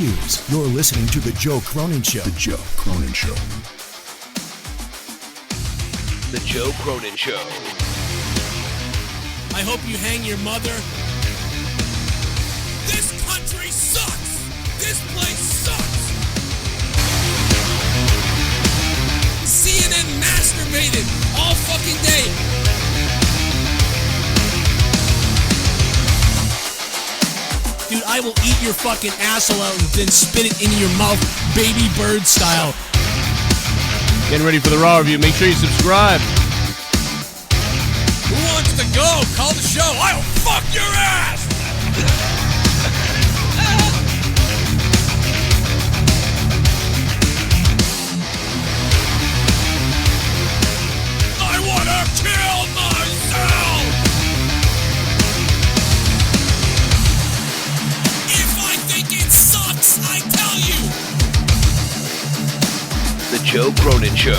You're listening to The Joe Cronin Show. The Joe Cronin Show. The Joe Cronin Show. I hope you hang your mother. This country sucks. This place sucks. CNN masturbated all fucking day. Dude, I will eat your fucking asshole out and then spit it into your mouth, baby bird style. Getting ready for the Raw review. Make sure you subscribe. Who wants to go? Call the show. I'll fuck your ass! I want to kill myself! If I think it sucks, I tell you! The Joe Cronin Show.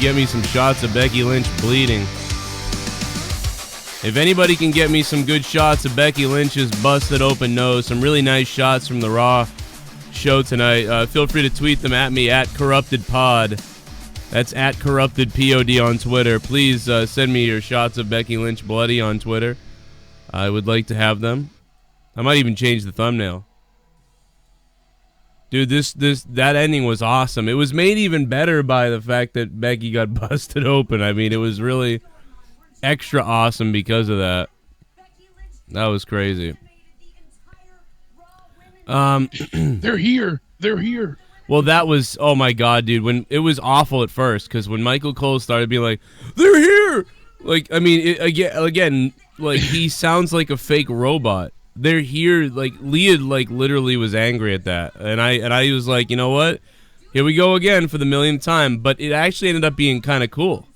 Get me some shots of Becky Lynch bleeding. If anybody can get me some good shots of Becky Lynch's busted open nose, some really nice shots from the Raw show tonight, feel free to tweet them at me at CorruptedPod. That's at CorruptedPod on Twitter. Please send me your shots of Becky Lynch bloody on Twitter. I would like to have them. I might even change the thumbnail. Dude, that ending was awesome. It was made even better by the fact that Becky got busted open. I mean, it was really extra awesome because of that. That was crazy. They're here. They're here. Well, that was, oh my God, dude. When it was awful at first, because when Michael Cole started being like, they're here. Like, I mean, again, like he sounds like a fake robot. They're here, like Leah, like literally was angry at that, and I was like, you know what? Here we go again for the millionth time. But it actually ended up being kind of cool.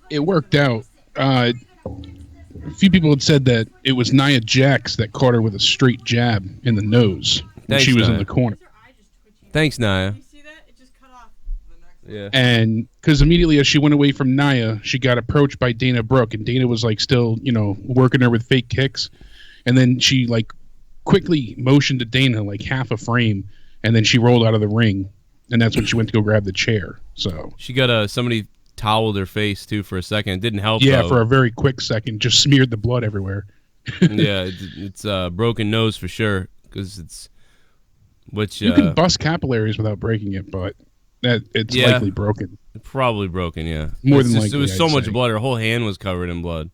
It worked out. A few people had said that it was Naya Jax that caught her with a straight jab in the nose when she was in the corner. Thanks, Naya. Yeah. And because immediately as she went away from Naya, she got approached by Dana Brooke, and Dana was like still, working her with fake kicks. And then she like quickly motioned to Dana like half a frame, and then she rolled out of the ring, and that's when she went to go grab the chair. So she got somebody toweled her face too for a second. It didn't help. Yeah, though. For a very quick second, just smeared the blood everywhere. Yeah, it's a broken nose for sure because you can bust capillaries without breaking it, but it's likely broken. Probably broken. Yeah, more than likely. It was so much blood. Her whole hand was covered in blood.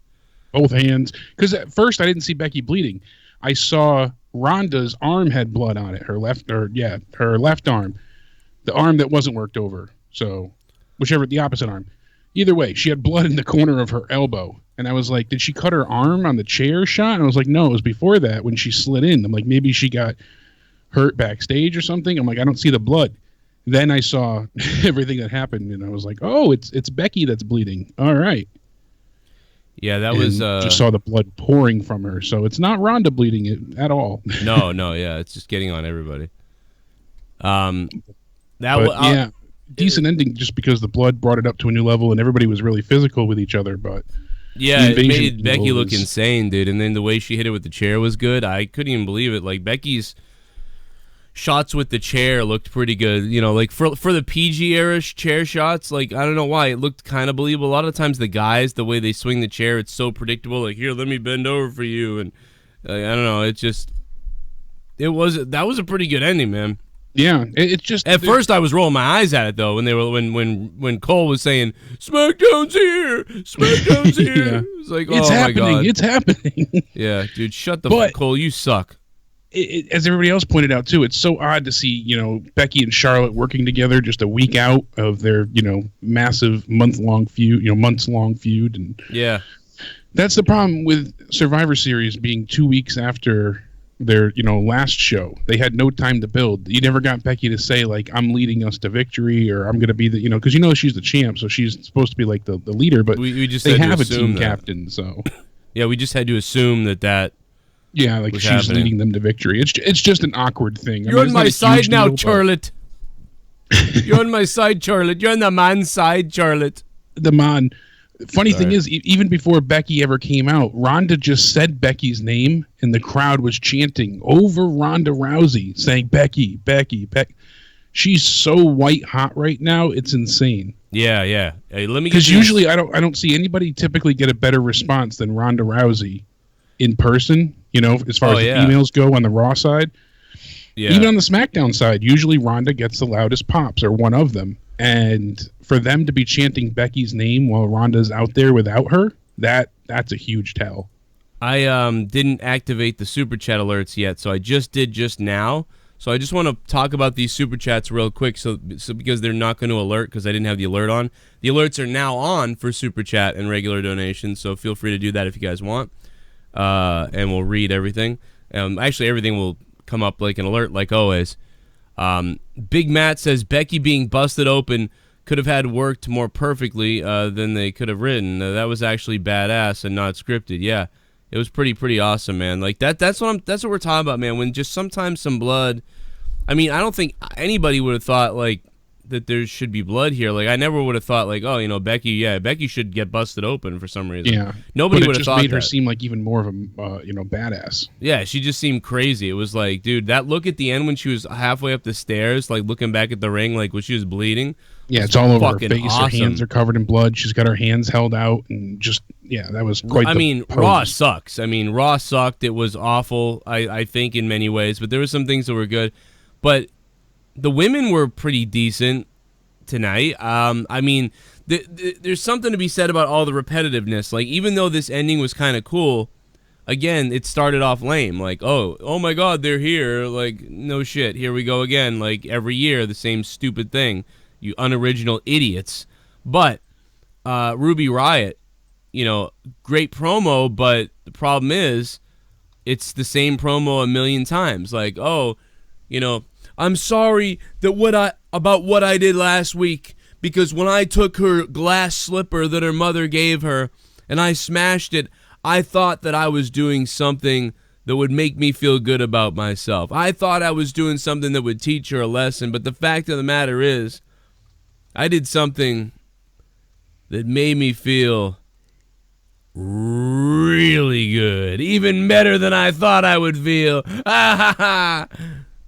Both hands, because at first I didn't see Becky bleeding. I saw Ronda's arm had blood on it. Her left arm, the arm that wasn't worked over. So, the opposite arm. Either way, she had blood in the corner of her elbow, and I was like, "Did she cut her arm on the chair shot?" And I was like, "No, it was before that when she slid in." I'm like, "Maybe she got hurt backstage or something." I'm like, "I don't see the blood." Then I saw everything that happened, and I was like, "Oh, it's Becky that's bleeding." All right. Yeah, that was just saw the blood pouring from her, so it's not Ronda bleeding at all. No, yeah, it's just getting on everybody. Decent ending just because the blood brought it up to a new level and everybody was really physical with each other. But yeah, it made Becky look insane, dude. And then the way she hit it with the chair was good. I couldn't even believe it. Like Becky's shots with the chair looked pretty good. Like for the PG era chair shots, like I don't know why it looked kind of believable. A lot of times the guys, the way they swing the chair, it's so predictable. Like here, let me bend over for you, and I don't know. That was a pretty good ending, man. Yeah, it's just at first I was rolling my eyes at it though when Cole was saying SmackDown's here, SmackDown's here. Yeah. It was like, it's oh happening, my God, it's happening. Yeah, dude, shut the fuck, Cole, you suck. as everybody else pointed out too, it's so odd to see Becky and Charlotte working together just a week out of their massive months-long feud, and yeah, that's the problem with Survivor Series being 2 weeks after their last show. They had no time to build. You never got Becky to say like, I'm leading us to victory, or I'm going to be the because she's the champ, so she's supposed to be like the leader, but we just they had to have a assume team that. captain, so Yeah, we just had to assume that yeah, like was she's happening. leading them to victory. It's just an awkward thing. You're on it's my not a side huge now, deal, but Charlotte. You're on my side, Charlotte. You're on the man's side, Charlotte. The man. Funny Sorry. thing is, even before Becky ever came out, Ronda just said Becky's name, and the crowd was chanting over Ronda Rousey, saying Becky, Becky, Becky. She's so white hot right now, it's insane. Yeah. Hey, let me Because usually I don't see anybody typically get a better response than Ronda Rousey in person. As far as the females go on the Raw side. Yeah. Even on the SmackDown side, usually Ronda gets the loudest pops, or one of them. And for them to be chanting Becky's name while Ronda's out there without her, that's a huge tell. I didn't activate the super chat alerts yet, so I just did just now. So I just want to talk about these super chats real quick, so because they're not going to alert because I didn't have the alert on. The alerts are now on for super chat and regular donations, so feel free to do that if you guys want. And we'll read everything. Actually, everything will come up like an alert, like always. Big Matt says Becky being busted open could have had worked more perfectly than they could have written. That was actually badass and not scripted. Yeah, it was pretty awesome, man. Like that's what we're talking about, man. When just sometimes some blood. I mean, I don't think anybody would have thought like that there should be blood here. Like I never would have thought like, oh, Becky should get busted open for some reason. Yeah, nobody would have have thought made her that. seem like even more of a badass. Yeah, she just seemed crazy. It was like, dude, that look at the end when she was halfway up the stairs, like looking back at the ring, like when she was bleeding. Yeah, it's all over her fucking face. awesome. Her hands are covered in blood. She's got her hands held out, and just that was quite. Raw sucks. Raw sucked. It was awful. I think in many ways, but there were some things that were good. But the women were pretty decent tonight. There's something to be said about all the repetitiveness. Like even though this ending was kind of cool, again, it started off lame. Like oh my God, they're here. Like no shit, here we go again. Like every year, the same stupid thing. You unoriginal idiots. But Ruby Riott, great promo, but the problem is it's the same promo a million times. Like, I'm sorry that about what I did last week, because when I took her glass slipper that her mother gave her and I smashed it, I thought that I was doing something that would make me feel good about myself. I thought I was doing something that would teach her a lesson, but the fact of the matter is, I did something that made me feel really good, even better than I thought I would feel.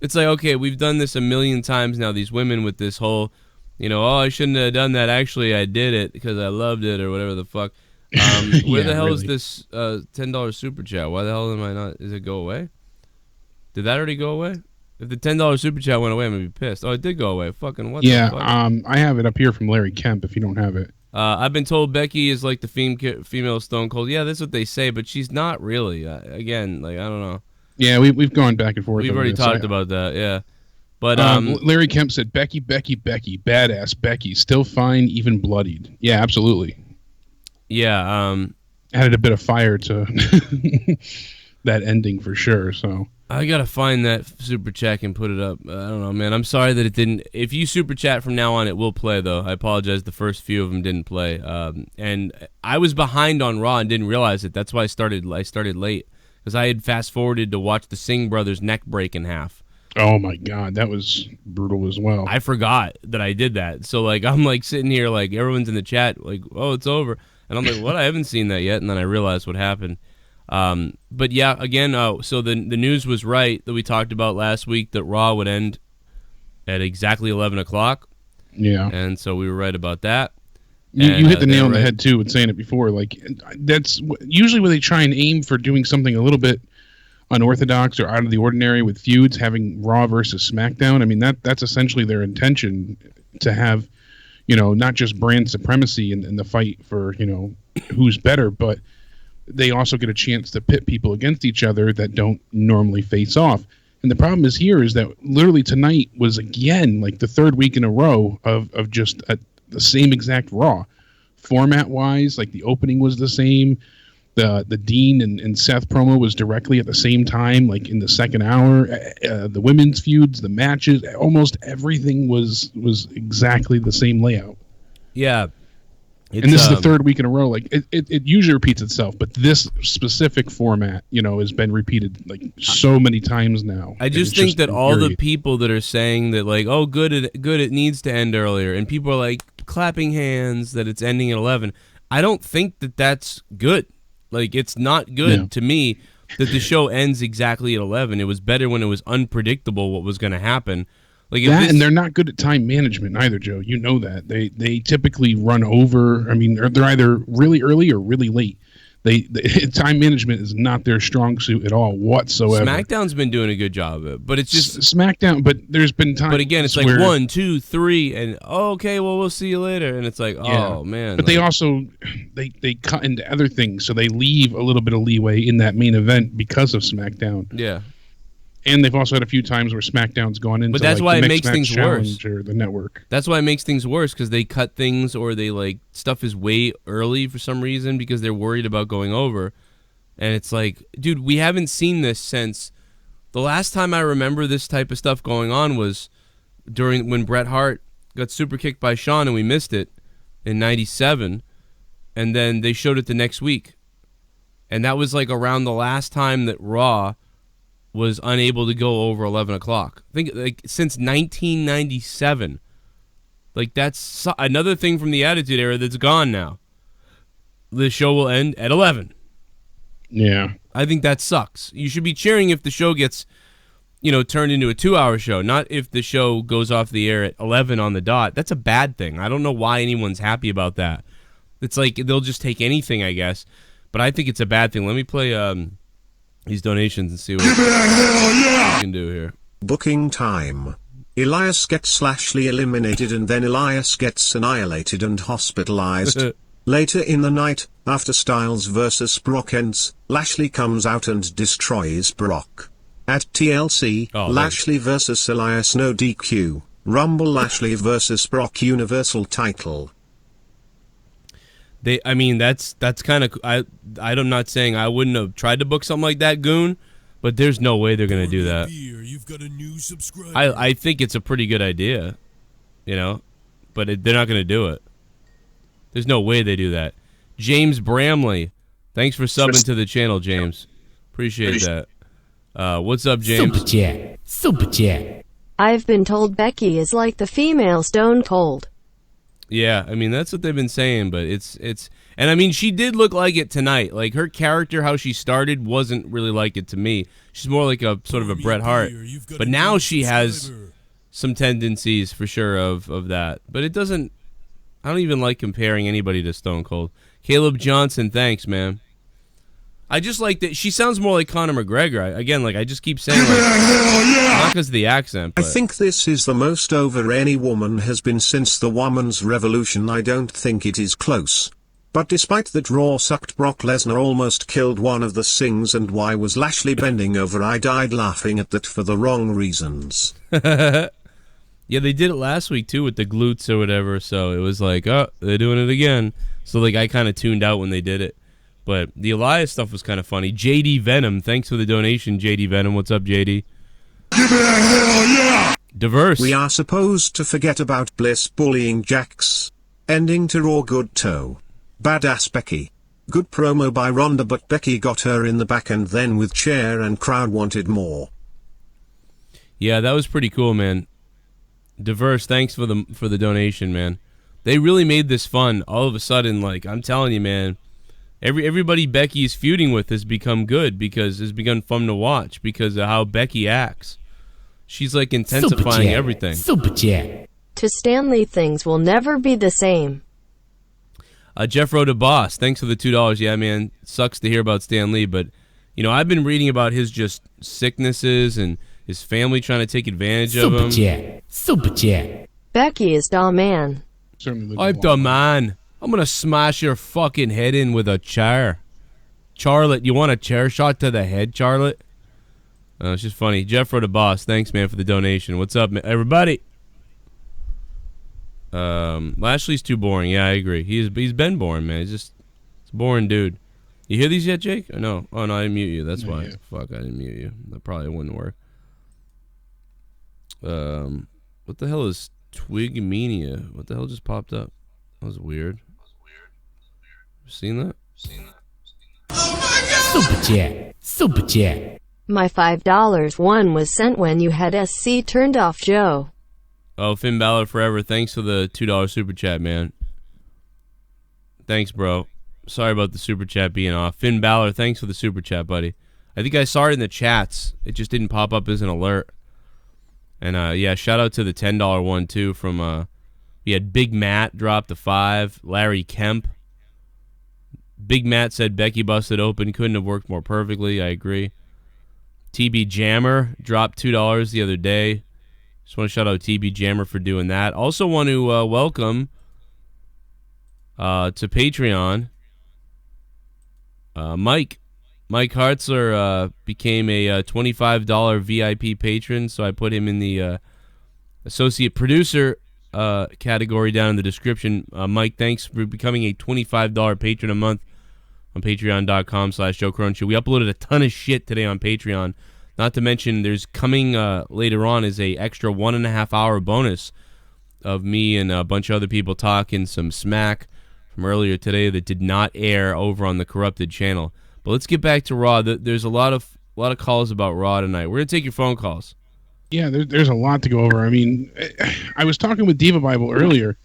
It's like, okay, we've done this a million times now, these women with this whole, I shouldn't have done that. Actually, I did it because I loved it or whatever the fuck. Where the hell is this $10 super chat? Why the hell am I not? Does it go away? Did that already go away? If the $10 super chat went away, I'm going to be pissed. Oh, it did go away. Fucking what the fuck? I have it up here from Larry Kemp if you don't have it. I've been told Becky is like the female Stone Cold. Yeah, that's what they say, but she's not really. Again, like, I don't know. Yeah, we've gone back and forth. We've already talked about that, yeah. But Larry Kemp said, Becky, badass Becky, still fine, even bloodied. Yeah, absolutely. Yeah. Added a bit of fire to that ending for sure, so... I gotta find that super chat and put it up. I don't know, man. I'm sorry that it didn't. If you super chat from now on, it will play though. I apologize. The first few of them didn't play, and I was behind on Raw and didn't realize it. That's why I started late because I had fast forwarded to watch the Singh brothers' neck break in half. Oh my God, that was brutal as well. I forgot that I did that. So like I'm like sitting here like everyone's in the chat like, oh, it's over, and I'm like, what? I haven't seen that yet, and then I realized what happened. But yeah, again, so the news was right that we talked about last week that Raw would end at exactly 11 o'clock. Yeah. And so we were right about that. You hit the nail on the head too with saying it before. Like that's usually when they try and aim for doing something a little bit unorthodox or out of the ordinary with feuds, having Raw versus SmackDown. I mean, that's essentially their intention, to have, not just brand supremacy in the fight for, who's better, but they also get a chance to pit people against each other that don't normally face off. And the problem is here is that literally tonight was again like the third week in a row of just the same exact Raw. Format wise, like the opening was the same. The Dean and Seth promo was directly at the same time, like in the second hour. The women's feuds, the matches, almost everything was exactly the same layout. Yeah. And this is the third week in a row. Like it usually repeats itself, but this specific format, has been repeated like so many times now. I just think that all the people that are saying that like, oh, good, it needs to end earlier, and people are like clapping hands that it's ending at 11. I don't think that that's good. Like, it's not good to me that the show ends exactly at 11. It was better when it was unpredictable what was going to happen. Like and they're not good at time management either, Joe. You know that. They typically run over. I mean, they're either really early or really late. Time management is not their strong suit at all whatsoever. SmackDown's been doing a good job of it, but it's just SmackDown. But there's been times. But again, it's like 1, 2, 3, and okay, well, we'll see you later. And it's like, oh man. But they also they cut into other things, so they leave a little bit of leeway in that main event because of SmackDown. Yeah. And they've also had a few times where SmackDown's gone into but that's why it makes things worse. Or the network. That's why it makes things worse, because they cut things or they like stuff is way early for some reason because they're worried about going over. And it's like, dude, we haven't seen this since the last time I remember this type of stuff going on was during when Bret Hart got super kicked by Shawn and we missed it in '97, and then they showed it the next week, and that was like around the last time that Raw was unable to go over 11 o'clock. I think like since 1997. Like that's another thing from the Attitude Era that's gone now. The show will end at 11. Yeah. I think that sucks. You should be cheering if the show gets, turned into a 2-hour show, not if the show goes off the air at 11 on the dot. That's a bad thing. I don't know why anyone's happy about that. It's like they'll just take anything, I guess. But I think it's a bad thing. Let me play these donations and see what we can do here. Booking time. Elias gets Lashley eliminated and then Elias gets annihilated and hospitalized. Later in the night, after Styles vs. Brock ends, Lashley comes out and destroys Brock. At TLC, Lashley vs. Elias no DQ. Rumble Lashley vs. Brock Universal title. That's kind of I'm not saying I wouldn't have tried to book something like that, Goon, but there's no way they're gonna do that. You've got a new subscriber. I think it's a pretty good idea, but they're not gonna do it. There's no way they do that. James Bramley, thanks for subbing to the channel, James. Appreciate that. What's up, James? Super chat. I've been told Becky is like the female Stone Cold. Yeah, that's what they've been saying, but it's and she did look like it tonight. Like her character, how she started, wasn't really like it to me. She's more like a sort of a Bret Hart, but now she has some tendencies for sure of that. But it doesn't. I don't even like comparing anybody to Stone Cold. Caleb Johnson, thanks, man. I just like that she sounds more like Conor McGregor. I just keep saying not because of the accent. But. I think this is the most over any woman has been since the woman's revolution. I don't think it is close. But despite that Raw sucked, Brock Lesnar almost killed one of the Sings, and why was Lashley bending over? I died laughing at that for the wrong reasons. Yeah, they did it last week too with the glutes or whatever, so it was like, oh, they're doing it again. So I kind of tuned out when they did it. But the Elias stuff was kind of funny. JD Venom, thanks for the donation, JD Venom. What's up, JD? Give me a hell yeah! Diverse. We are supposed to forget about Bliss bullying Jax. Ending to Raw good toe. Badass Becky. Good promo by Ronda, but Becky got her in the back and then with chair and crowd wanted more. Yeah, that was pretty cool, man. Diverse, thanks for the donation, man. They really made this fun. All of a sudden, I'm telling you, man. Everybody Becky is feuding with has become good because it's begun fun to watch because of how Becky acts. She's intensifying everything. Super chat. To Stanley, things will never be the same. Jeff Rhoda Boss, thanks for the $2. Yeah, man, sucks to hear about Stan Lee, but I've been reading about his just sicknesses and his family trying to take advantage of him. Super chat. Becky is the man. I'm the man. I'm gonna smash your fucking head in with a chair. Charlotte, you want a chair shot to the head, Charlotte? It's just funny. Jeff the boss. Thanks, man, for the donation. What's up, everybody? Lashley's too boring. Yeah, I agree. He's been boring, man. He's a boring dude. You hear these yet, Jake? Or no? Oh no, I didn't mute you. That's why. Yeah. Fuck, I didn't mute you. That probably wouldn't work. What the hell is Twigmania? What the hell just popped up? That was weird. Seen that? Super chat. My $5 one was sent when you had SC turned off, Joe. Oh, Finn Balor forever. Thanks for the $2 super chat, man. Thanks, bro. Sorry about the super chat being off. Finn Balor, thanks for the super chat, buddy. I think I saw it in the chats. It just didn't pop up as an alert. And yeah, shout out to the $10 one too. From we had Big Matt drop the 5. Larry Kemp. Big Matt said Becky busted open. Couldn't have worked more perfectly. I agree. TB Jammer dropped $2 the other day. Just want to shout out TB Jammer for doing that. Also want to welcome to Patreon Mike. Mike Hartzler became a $25 VIP patron, so I put him in the associate producer category down in the description. Mike, thanks for becoming a $25 patron a month on patreon.com/Joe Cronin Show. We uploaded a ton of shit today on Patreon. Not to mention, there's coming later on is a extra 1.5 hour bonus of me and a bunch of other people talking some smack from earlier today that did not air over on the corrupted channel. But let's get back to Raw. There's a lot of calls about Raw tonight. We're gonna take your phone calls. Yeah, there's a lot to go over. I mean, I was talking with Diva Bible earlier,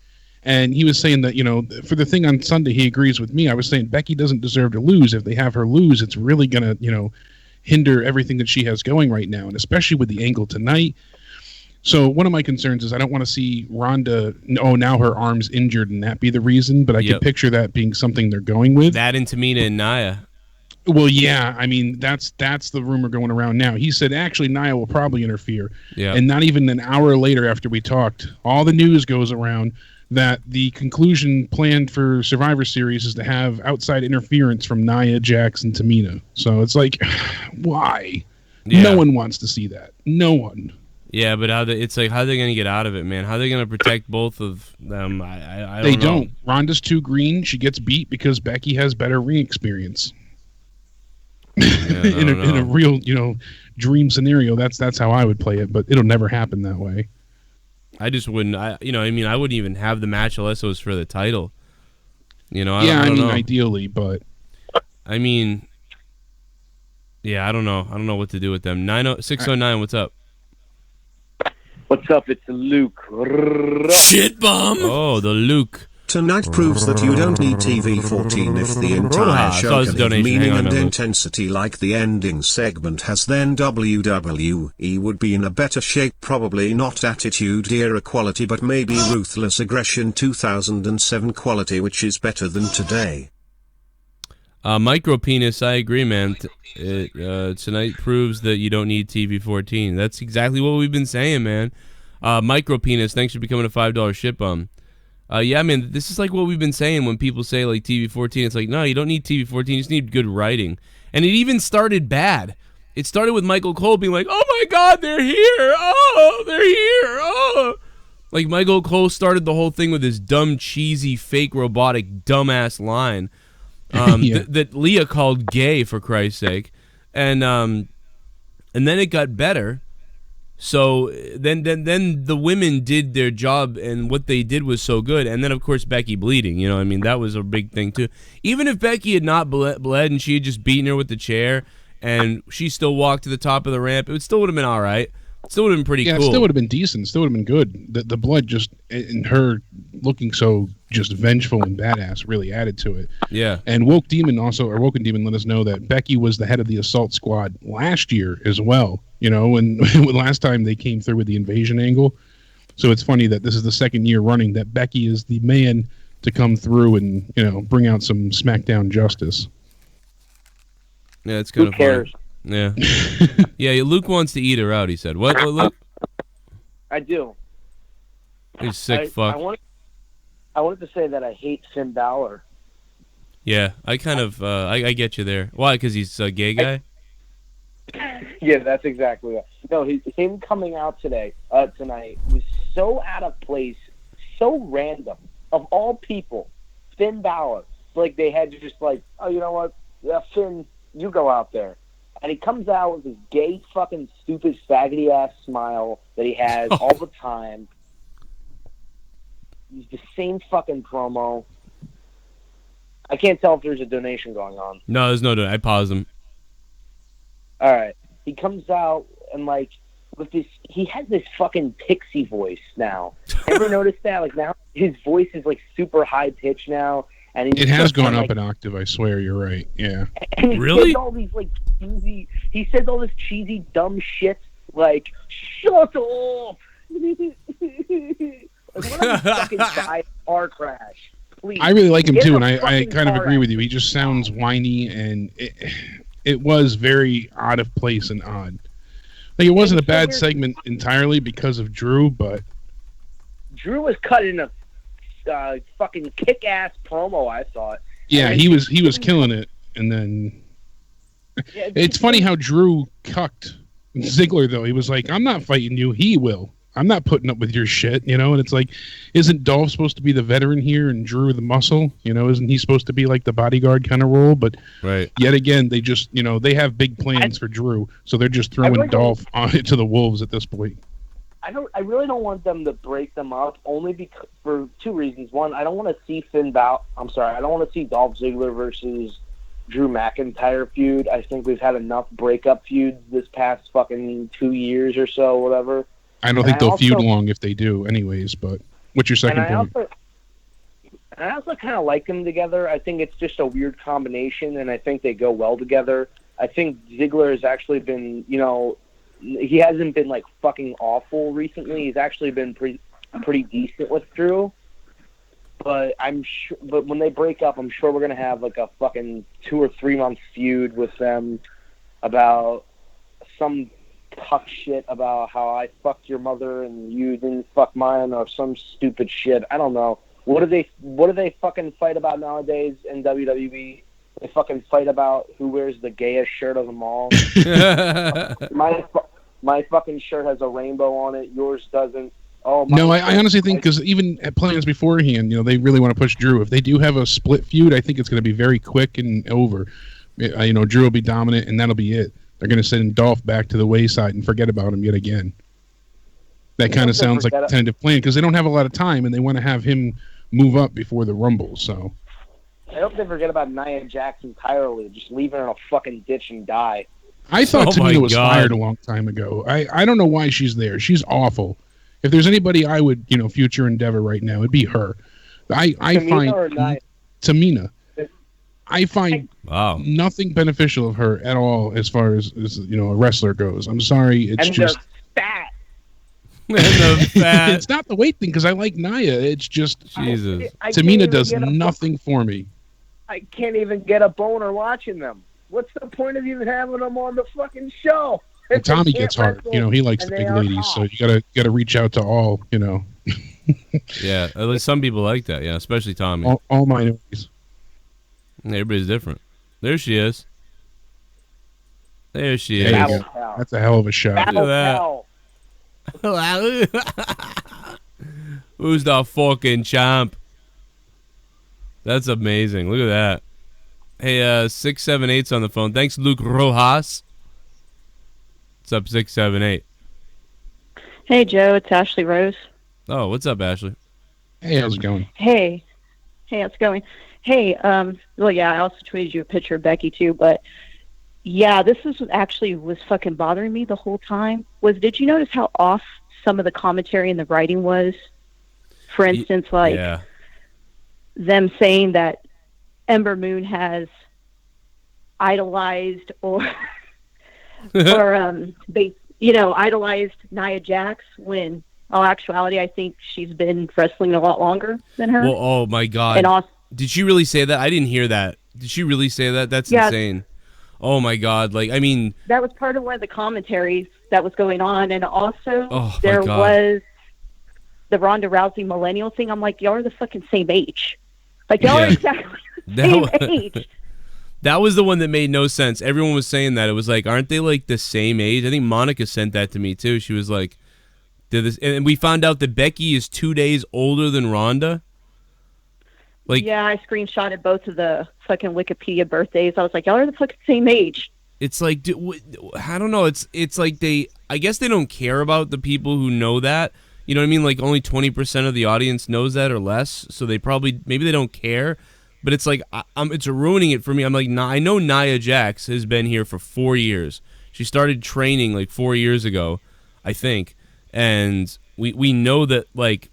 and he was saying that, you know, for the thing on Sunday, he agrees with me. I was saying Becky doesn't deserve to lose. If they have her lose, it's really going to, you know, hinder everything that she has going right now, and especially with the angle tonight. So one of my concerns is I don't want to see Ronda, now her arm's injured and that be the reason, but I could picture that being something they're going with. That and Tamina and Naya. Well, yeah, I mean, that's the rumor going around now. He said, actually, Naya will probably interfere. Yeah. And not even an hour later after we talked, all the news goes around that the conclusion planned for Survivor Series is to have outside interference from Naya, Jax, and Tamina. So it's like, why? Yeah. No one wants to see that. No one. Yeah, but it's like, how are they going to get out of it, man? How are they going to protect both of them? I don't know. They don't. Ronda's too green. She gets beat because Becky has better ring experience. Yeah, in a real, you know, dream scenario, that's how I would play it, but it'll never happen that way. I just wouldn't. I wouldn't even have the match unless it was for the title. You know. I mean, know. ideally, but I mean, yeah, I don't know. I don't know what to do with them. 609. What's up? What's up? It's Luke. Shit bomb. Oh, the Luke. Tonight proves that you don't need TV14 if the entire show can have meaning and intensity like the ending segment has. Then WWE would be in a better shape, probably not Attitude Era quality, but maybe Ruthless Aggression 2007 quality, which is better than today. Micro penis, I agree, man. Tonight proves that you don't need TV14. That's exactly what we've been saying, man. Micro penis, thanks for becoming a $5 shit bum. Yeah, man, this is like what we've been saying when people say like TV14. It's like, no, you don't need TV14. You just need good writing. And it even started bad. It started with Michael Cole being like, oh my God, they're here. Oh, they're here. Oh. Like Michael Cole started the whole thing with this dumb, cheesy, fake, robotic, dumbass line that Leah called gay, for Christ's sake. And then it got better. So then the women did their job, and what they did was so good. And then, of course, Becky bleeding. You know, I mean, that was a big thing, too. Even if Becky had not bled and she had just beaten her with the chair and she still walked to the top of the ramp, it still would have been all right. It still would have been pretty cool. Yeah, it still would have been decent. Still would have been good. The blood just, and her looking so just vengeful and badass really added to it. Yeah. And Woken Demon let us know that Becky was the head of the Assault Squad last year as well. You know, when last time they came through with the invasion angle. So it's funny that this is the second year running that Becky is the man to come through and, you know, bring out some SmackDown justice. Yeah, it's kind of cares? Funny. Yeah. Yeah, Luke wants to eat her out, he said. What, Luke? I do. You sick fuck. I wanted to say that I hate Finn Balor. Yeah, I kind of I get you there. Why? Because he's a gay guy. Yeah, that's exactly right. No, him coming out tonight was so out of place, so random. Of all people, Finn Balor, like they had to just like, oh, you know what? Yeah, Finn, you go out there. And he comes out with his gay, fucking, stupid, faggoty-ass smile that he has all the time. He's the same fucking promo. I can't tell if there's a donation going on. No, there's no donation. I paused him. All right. He comes out and, like, with this, he has this fucking pixie voice now. Ever notice that? Like, now his voice is, like, super high-pitched now. And it has gone up an octave, I swear, you're right. Yeah. And he really? says all these, like, cheesy, he says all this cheesy, dumb shit, like, shut up! Like, what a fucking die car crash. Please. I really like him, Get too, the and I fucking kind of car agree out. with you. He just sounds whiny, and it was very out of place and odd. Like, it wasn't a bad segment entirely because of Drew, but... Drew was cutting a fucking kick-ass promo, I thought. Yeah, he was killing it, and then... Yeah, It's funny how Drew cucked Ziggler, though. He was like, I'm not fighting you, he will. I'm not putting up with your shit, you know? And it's like, isn't Dolph supposed to be the veteran here and Drew the muscle? You know, isn't he supposed to be like the bodyguard kind of role? But right. Yet again, they just, you know, they have big plans for Drew, so they're just throwing Dolph to the wolves at this point. I really don't want them to break them up, only because for two reasons. One, I don't want to see I don't want to see Dolph Ziggler versus Drew McIntyre feud. I think we've had enough breakup feuds this past fucking 2 years or so, whatever. I don't think they'll feud long if they do, anyways. But what's your second point? I also kind of like them together. I think it's just a weird combination, and I think they go well together. I think Ziggler has actually been, you know, he hasn't been like fucking awful recently. He's actually been pretty decent with Drew. But but when they break up, I'm sure we're gonna have like a fucking 2 or 3 month feud with them about some tough shit about how I fucked your mother and you didn't fuck mine, or some stupid shit. I don't know. What do they fucking fight about nowadays in WWE? They fucking fight about who wears the gayest shirt of them all. My fucking shirt has a rainbow on it. Yours doesn't. Oh, no, I honestly think, because even at plans beforehand, you know, they really want to push Drew. If they do have a split feud, I think it's going to be very quick and over. You know, Drew will be dominant, and that'll be it. They're going to send Dolph back to the wayside and forget about him yet again. That kind of sounds like a tentative plan, because they don't have a lot of time, and they want to have him move up before the Rumble. So I hope they forget about Nia Jax entirely. Just leave her in a fucking ditch and die. I thought Tamina was fired a long time ago. I don't know why she's there. She's awful. If there's anybody I would, you know, future endeavor right now, it'd be her. I find Tamina. I find nothing beneficial of her at all as far as you know, a wrestler goes. I'm sorry, it's just fat. It's not the weight thing, because I like Naya. It's just Jesus. Tamina does nothing for me. I can't even get a boner watching them. What's the point of even having them on the fucking show? And Tommy gets hard. You know, he likes the big ladies, so you gotta reach out to all. You know. Yeah, at least some people like that. Yeah, especially Tommy. All minorities. Everybody's different. There she is. There she is. That's a hell of a shot. Look at that. Who's the fucking champ? That's amazing. Look at that. Hey, 678's on the phone. Thanks, Luke Rojas. What's up, 678? Hey, Joe. It's Ashley Rose. Oh, what's up, Ashley? Hey, how's it going? Hey, how's it going? Hey, well, yeah, I also tweeted you a picture of Becky, too, but yeah, this was fucking bothering me the whole time. Did you notice how off some of the commentary and the writing was? For instance, them saying that Ember Moon has idolized idolized Nia Jax, when in all actuality I think she's been wrestling a lot longer than her. Well, oh my God. And did she really say that? I didn't hear that. Did she really say that? That's insane. Oh my God. Like, I mean, that was part of one of the commentaries that was going on. And also there God. was the Ronda Rousey millennial thing. I'm like, y'all are the fucking same age. Like, y'all are exactly the Same age. That was the one that made no sense. Everyone was saying that. It was like, aren't they like the same age? I think Monica sent that to me too. She was like, did this, and we found out that Becky is 2 days older than Ronda. Like, yeah, I screenshotted both of the fucking Wikipedia birthdays. I was like, y'all are the fucking same age. It's like, I don't know. It's like I guess they don't care about the people who know that. You know what I mean? Like only 20% of the audience knows that or less. So maybe they don't care. But it's like, it's ruining it for me. I'm like, I know Nia Jax has been here for 4 years. She started training like 4 years ago, I think. And we know that like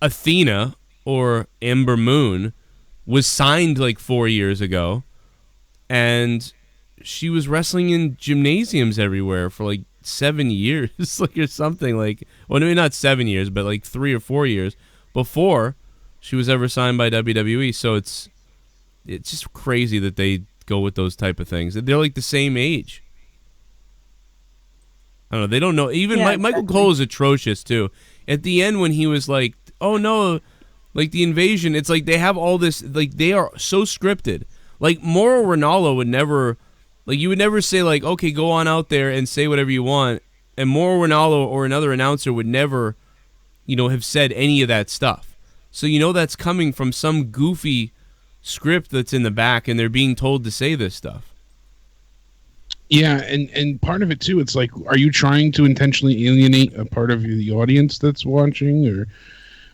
Athena or Ember Moon was signed like 4 years ago. And she was wrestling in gymnasiums everywhere for like 7 years, like or something like. Well, maybe not 7 years, but like 3 or 4 years before she was ever signed by WWE. So it's just crazy that they go with those type of things. They're like the same age. I don't know. They don't know. Even Michael Cole is atrocious too. At the end when he was like, "Oh no," like the invasion. It's like they have all this. Like they are so scripted. Like Mauro Ranallo would never. Like, you would never say, like, okay, go on out there and say whatever you want. And Mauro Ranallo or another announcer would never, have said any of that stuff. So, that's coming from some goofy script that's in the back, and they're being told to say this stuff. Yeah, and part of it, too, it's like, are you trying to intentionally alienate a part of the audience that's watching? Or,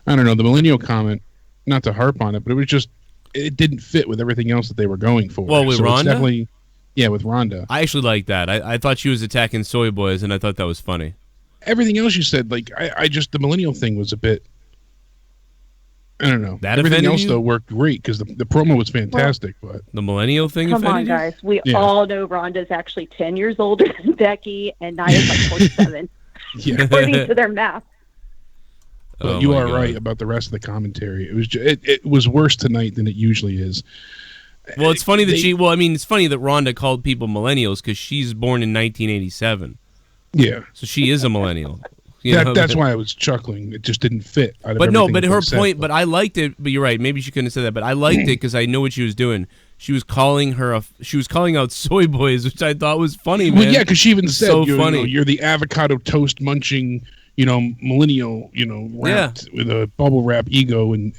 I don't know, the millennial comment, not to harp on it, but it was just, it didn't fit with everything else that they were going for. Well, with Ronda? Yeah, with Ronda. I actually like that. I thought she was attacking soy boys, and I thought that was funny. Everything else you said, like, I just, the millennial thing was a bit, I don't know. That everything else, you? though, worked great, because the promo was fantastic. But the millennial thing Come on, guys. We all know Ronda's actually 10 years older than Becky, and Nia's like 47, according to their math. But you are right about the rest of the commentary. It was it was worse tonight than it usually is. Well, it's funny that it's funny that Ronda called people millennials because she's born in 1987. Yeah. So she is a millennial. That's why I was chuckling. It just didn't fit. But her point, but I liked it, but you're right, maybe she couldn't have said that, but I liked it because I know what she was doing. She was calling out soy boys, which I thought was funny, man. Well, yeah, because she even said, so funny. You're the avocado toast munching, millennial, wrapped with a bubble wrap ego and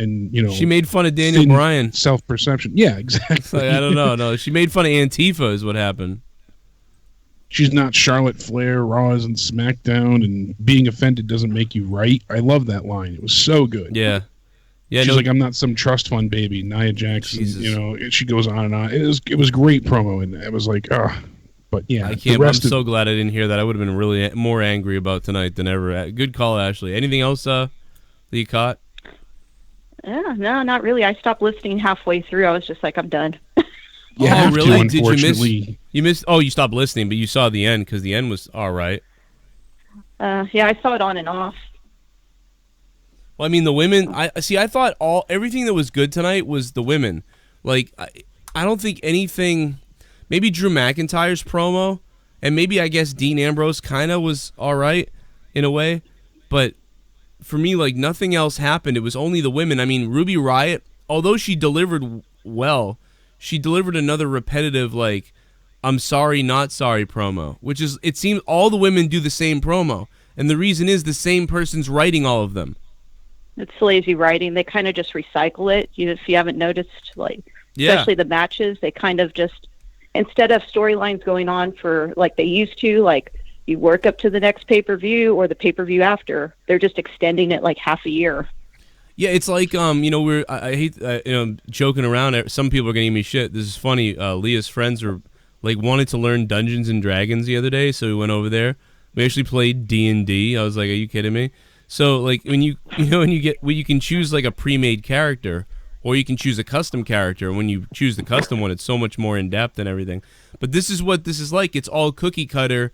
she made fun of Daniel Bryan. Self-perception. Yeah, exactly. Like, I don't know. No, she made fun of Antifa is what happened. She's not Charlotte Flair, Raws and SmackDown, and being offended doesn't make you right. I love that line. It was so good. Yeah. She's like, I'm not some trust fund baby, Nia Jax. She goes on and on. It was great promo, and it was like, But yeah, I'm so glad I didn't hear that. I would have been really more angry about tonight than ever. Good call, Ashley. Anything else that you caught? Yeah, no, not really. I stopped listening halfway through. I was just like, I'm done. Yeah, really? Did you miss? Oh, you stopped listening, but you saw the end because the end was all right. Yeah, I saw it on and off. Well, I mean, the women. I thought everything that was good tonight was the women. Like, I don't think anything. Maybe Drew McIntyre's promo, and maybe I guess Dean Ambrose kind of was all right in a way, but for me, like, nothing else happened. It was only the women. I mean, Ruby Riott, although she delivered well, she delivered another repetitive, like, I'm sorry, not sorry promo, which is, it seems all the women do the same promo, and the reason is the same person's writing all of them. It's lazy writing. They kind of just recycle it. If you haven't noticed, like, especially the matches, they kind of just, instead of storylines going on for, like they used to, like, you work up to the next pay-per-view or the pay-per-view after, they're just extending it like half a year. Yeah, it's like, I hate, joking around. Some people are going to give me shit. This is funny. Leah's friends were, like, wanted to learn Dungeons and Dragons the other day, so we went over there. We actually played D&D. I was like, are you kidding me? So, like, when you can choose, like, a pre-made character, or you can choose a custom character. When you choose the custom one, it's so much more in-depth and everything. But this is what this is like. It's all cookie cutter.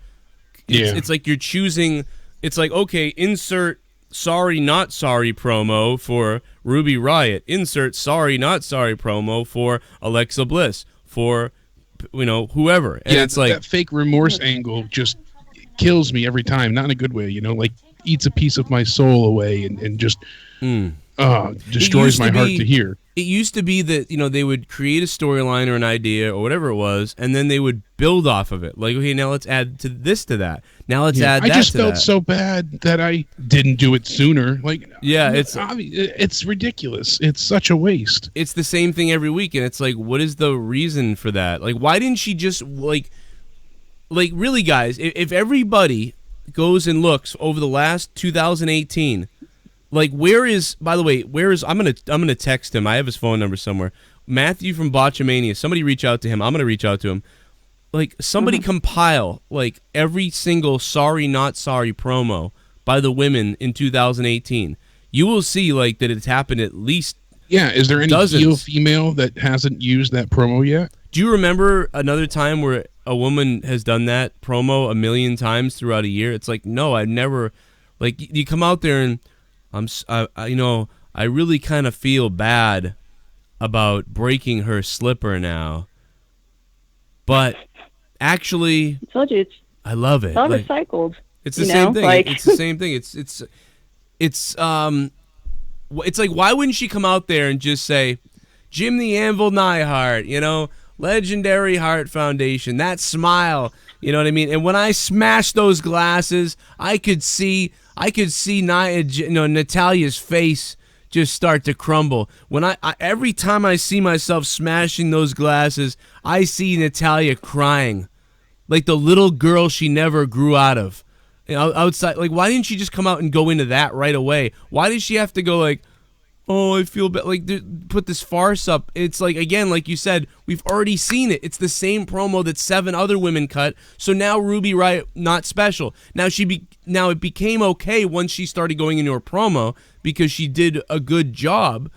It's like you're choosing. It's like, okay, insert sorry, not sorry promo for Ruby Riott. Insert sorry, not sorry promo for Alexa Bliss. For, whoever. And it's like that fake remorse angle just kills me every time. Not in a good way, like eats a piece of my soul away and just destroys my heart to hear. it used to be that, they would create a storyline or an idea or whatever it was, and then they would build off of it. Like, okay, now let's add this to that. Now let's add that to that. I just felt so bad that I didn't do it sooner. Like, yeah, it's ridiculous. It's such a waste. It's the same thing every week, and it's like, what is the reason for that? Like, why didn't she just, like really, guys, if everybody goes and looks over the last 2018, like, I'm gonna text him. I have his phone number somewhere. Matthew from Botchamania. Somebody reach out to him. I'm gonna reach out to him. Like, somebody compile like every single sorry not sorry promo by the women in 2018. You will see like that it's happened at least. Yeah, is there any dozens. heel female that hasn't used that promo yet? Do you remember another time where a woman has done that promo a million times throughout a year? It's like, no, I've never. Like, you come out there and I really kind of feel bad about breaking her slipper now, but actually, I told you I love it. It's all recycled. It's the same thing. It's the same thing. It's like, why wouldn't she come out there and just say, Jim the Anvil Neihart, legendary Heart Foundation, that smile, you know what I mean? And when I smashed those glasses, I could see Natalia's face just start to crumble. When I every time I see myself smashing those glasses, I see Natalya crying, like the little girl she never grew out of. Outside, like, why didn't she just come out and go into that right away? Why did she have to go like, oh, I feel bad, like, put this farce up? It's like, again, like you said, we've already seen it. It's the same promo that 7 other women cut. So now Ruby Riott, not special. Now it became okay once she started going into her promo because she did a good job,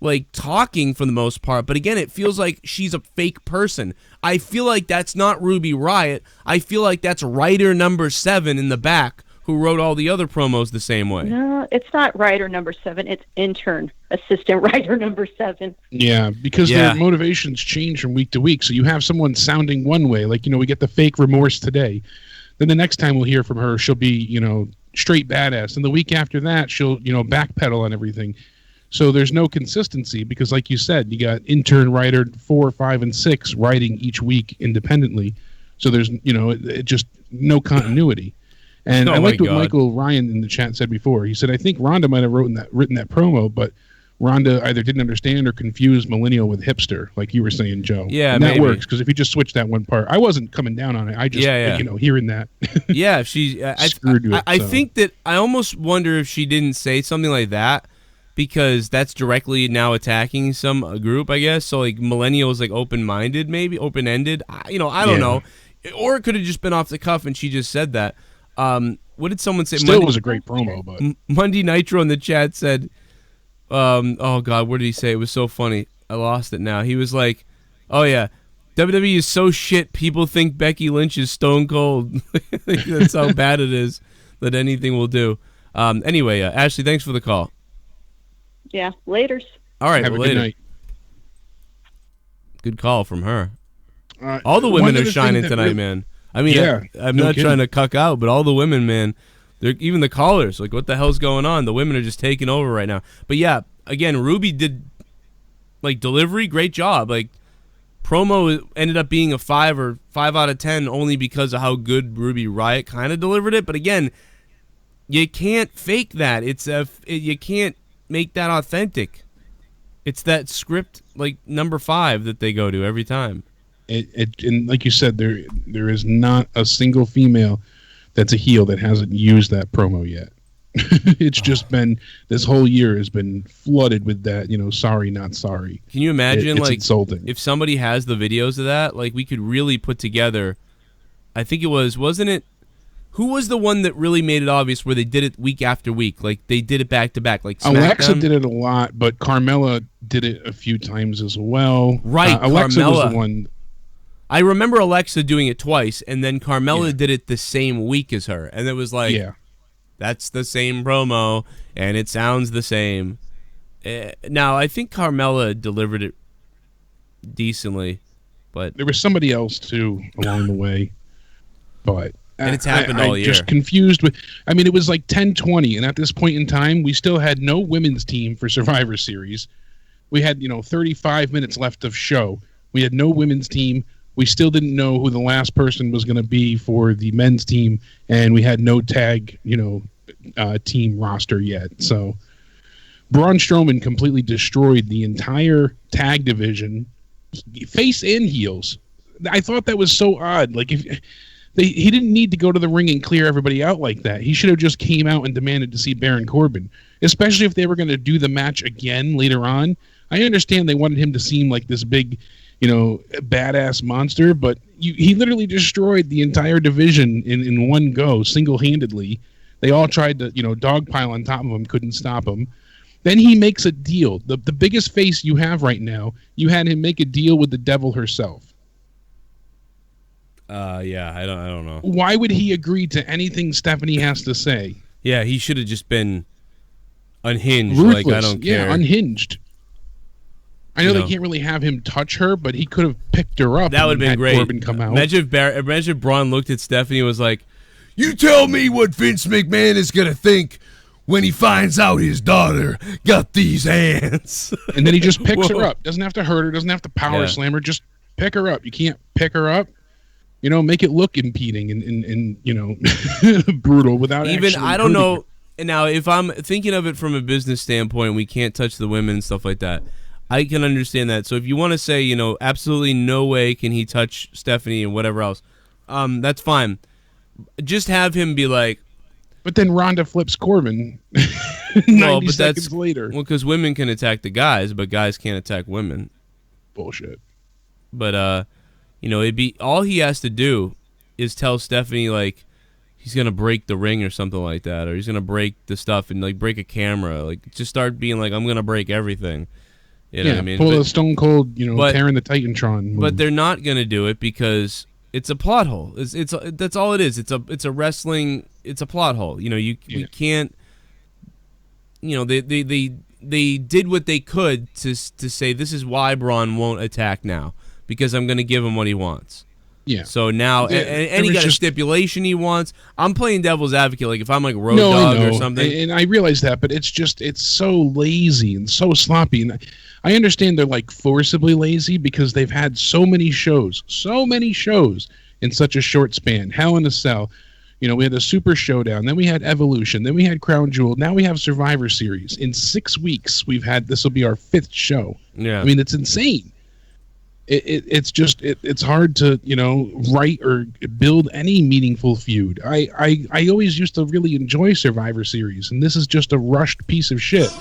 like, talking for the most part. But again, it feels like she's a fake person. I feel like that's not Ruby Riott. I feel like that's writer number 7 in the back who wrote all the other promos the same way. No, it's not writer number 7. It's intern assistant writer number 7. Yeah, because their motivations change from week to week. So you have someone sounding one way, like, we get the fake remorse today. Then the next time we'll hear from her, she'll be, straight badass. And the week after that, she'll, backpedal on everything. So there's no consistency because, like you said, you got intern writer 4, 5, and 6 writing each week independently. So there's, it just no continuity. And I liked what Michael Ryan in the chat said before. He said, I think Ronda might have written that promo, but Ronda either didn't understand or confused millennial with hipster, like you were saying, Joe. Yeah, and that maybe works because if you just switch that one part, I wasn't coming down on it. I just, hearing that. Yeah, she screwed you. I think that I almost wonder if she didn't say something like that because that's directly now attacking some group, I guess. So like millennials, like open-minded, maybe open-ended. I don't know, or it could have just been off the cuff and she just said that. What did someone say? Still was a great promo, but Monday Nitro in the chat said, oh God, what did he say? It was so funny. I lost it now. He was like, oh yeah, WWE is so shit, people think Becky Lynch is stone cold. That's how bad it is that anything will do. Anyway, Ashley, thanks for the call. Yeah, laters. All right, have a later. good night. Good call from her. All the women are shining tonight, man. I mean, I'm not trying to cuck out, but all the women, man, they're even the callers. Like, what the hell's going on? The women are just taking over right now. But yeah, again, Ruby did like delivery, great job. Like, promo ended up being a 5 or 5 out of 10 only because of how good Ruby Riott kind of delivered it. But again, you can't fake that. You can't make that authentic. It's that script like number 5 that they go to every time. And like you said, there is not a single female that's a heel that hasn't used that promo yet. It's just been, this whole year has been flooded with that, sorry, not sorry. Can you imagine, it's like, insulting. If somebody has the videos of that, like, we could really put together, I think it wasn't it? Who was the one that really made it obvious where they did it week after week? Like, they did it back to back. Like, SmackDown? Alexa did it a lot, but Carmella did it a few times as well. Right, Alexa Carmella was the one. I remember Alexa doing it twice, and then Carmella did it the same week as her. And it was like, that's the same promo, and it sounds the same. Now, I think Carmella delivered it decently, but there was somebody else, too, along the way. But and it's happened all year. Just confused with, I mean, it was like 10-20, and at this point in time, we still had no women's team for Survivor Series. We had 35 minutes left of show. We had no women's team. We still didn't know who the last person was going to be for the men's team, and we had no tag team roster yet. So Braun Strowman completely destroyed the entire tag division, face and heels. I thought that was so odd. Like he didn't need to go to the ring and clear everybody out like that. He should have just came out and demanded to see Baron Corbin, especially if they were going to do the match again later on. I understand they wanted him to seem like this big, badass monster, but he literally destroyed the entire division in one go, single-handedly. They all tried to, dogpile on top of him, couldn't stop him. Then he makes a deal. The biggest face you have right now, you had him make a deal with the devil herself. Yeah, I don't know. Why would he agree to anything Stephanie has to say? Yeah, he should have just been unhinged. Ruthless. Like, I don't care. Yeah, unhinged. I know they can't really have him touch her, but he could have picked her up. That would have been great. Corbin come out. Imagine if Braun looked at Stephanie and was like, "You tell me what Vince McMahon is going to think when he finds out his daughter got these hands." And then he just picks her up. Doesn't have to hurt her. Doesn't have to power slam her. Just pick her up. You can't pick her up. Make it look impeding and brutal without even, actually I don't know. her. Now, if I'm thinking of it from a business standpoint, we can't touch the women and stuff like that. I can understand that. So if you want to say, absolutely no way can he touch Stephanie and whatever else, that's fine. Just have him be like... But then Ronda flips Corbin 90 seconds later. Well, because women can attack the guys, but guys can't attack women. Bullshit. But, it'd be... All he has to do is tell Stephanie, like, he's going to break the ring or something like that, or he's going to break the stuff and, like, break a camera. Like, just start being like, I'm going to break everything. You know what I mean? Pull a Stone Cold, tearing the Titantron move. But they're not going to do it because it's a plot hole. It's that's all it is. It's a wrestling. It's a plot hole. We can't. They did what they could to say this is why Braun won't attack now, because I'm going to give him what he wants. Yeah. So now, and he got a stipulation he wants. I'm playing devil's advocate, like if I'm like Road Dogg or something. And I realize that, but it's so lazy and so sloppy. And I understand they're like forcibly lazy because they've had so many shows in such a short span. Hell in a Cell. We had the Super Showdown, then we had Evolution, then we had Crown Jewel, now we have Survivor Series. In 6 weeks, this will be our 5th show. Yeah. I mean, it's insane. It's hard to write or build any meaningful feud. I always used to really enjoy Survivor Series, and this is just a rushed piece of shit.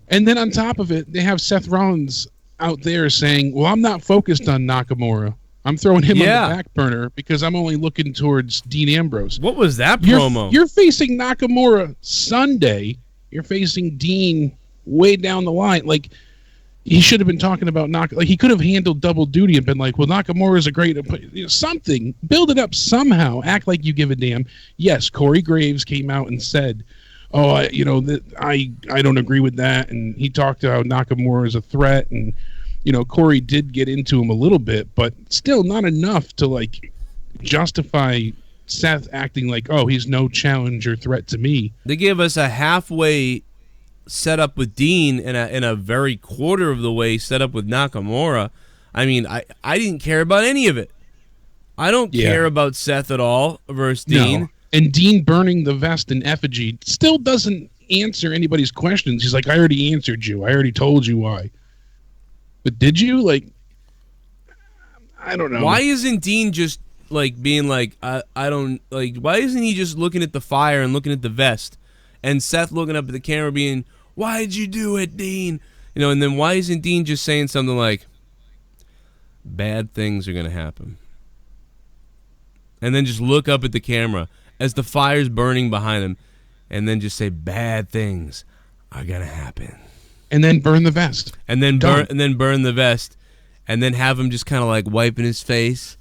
And then on top of it, they have Seth Rollins out there saying, "Well, I'm not focused on Nakamura. I'm throwing him on the back burner because I'm only looking towards Dean Ambrose." What was that promo? You're facing Nakamura Sunday. You're facing Dean way down the line. Like, he should have been talking about he could have handled double duty and been like, "Well, Nakamura is a great something. Build it up somehow. Act like you give a damn." Yes, Corey Graves came out and said, "Oh, I don't agree with that," and he talked about Nakamura as a threat, and Corey did get into him a little bit, but still not enough to like justify Seth acting like, "Oh, he's no challenge or threat to me." They gave us a halfway set up with Dean and a very quarter of the way set up with Nakamura. I mean, I didn't care about any of it. I don't care about Seth at all versus Dean. No. And Dean burning the vest in effigy still doesn't answer anybody's questions. He's like, "I already answered you. I already told you why." But did you? Like, I don't know. Why isn't Dean just like being like, I don't like? Why isn't he just looking at the fire and looking at the vest, and Seth looking up at the camera being, "Why'd you do it, Dean?" And then why isn't Dean just saying something like, "Bad things are gonna happen," and then just look up at the camera as the fire's burning behind him, and then just say, "Bad things are gonna happen," and then burn the vest, and then burn the vest, and then have him just kind of like wiping his face,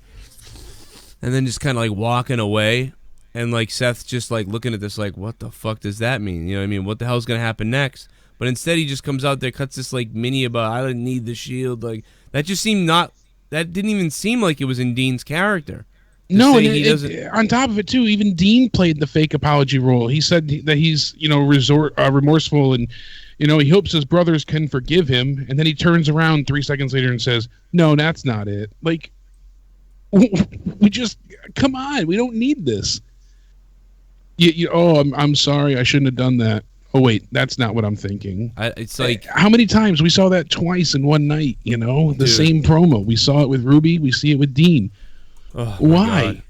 and then just kind of like walking away, and like Seth's just like looking at this like, "What the fuck does that mean?" You know what I mean? What the hell's gonna happen next? But instead, he just comes out there, cuts this like mini about, "I didn't need the Shield." Like that just seemed that didn't even seem like it was in Dean's character. No, and on top of it too, even Dean played the fake apology role. He said that he's remorseful and You know, he hopes his brothers can forgive him, and then he turns around 3 seconds later and says, "No, that's not it." Like, we just come on. We don't need this. I'm sorry. I shouldn't have done that. Oh wait, that's not what I'm thinking. It's like, how many times we saw that twice in one night? You know, the same promo. We saw it with Ruby. We see it with Dean. Oh, why?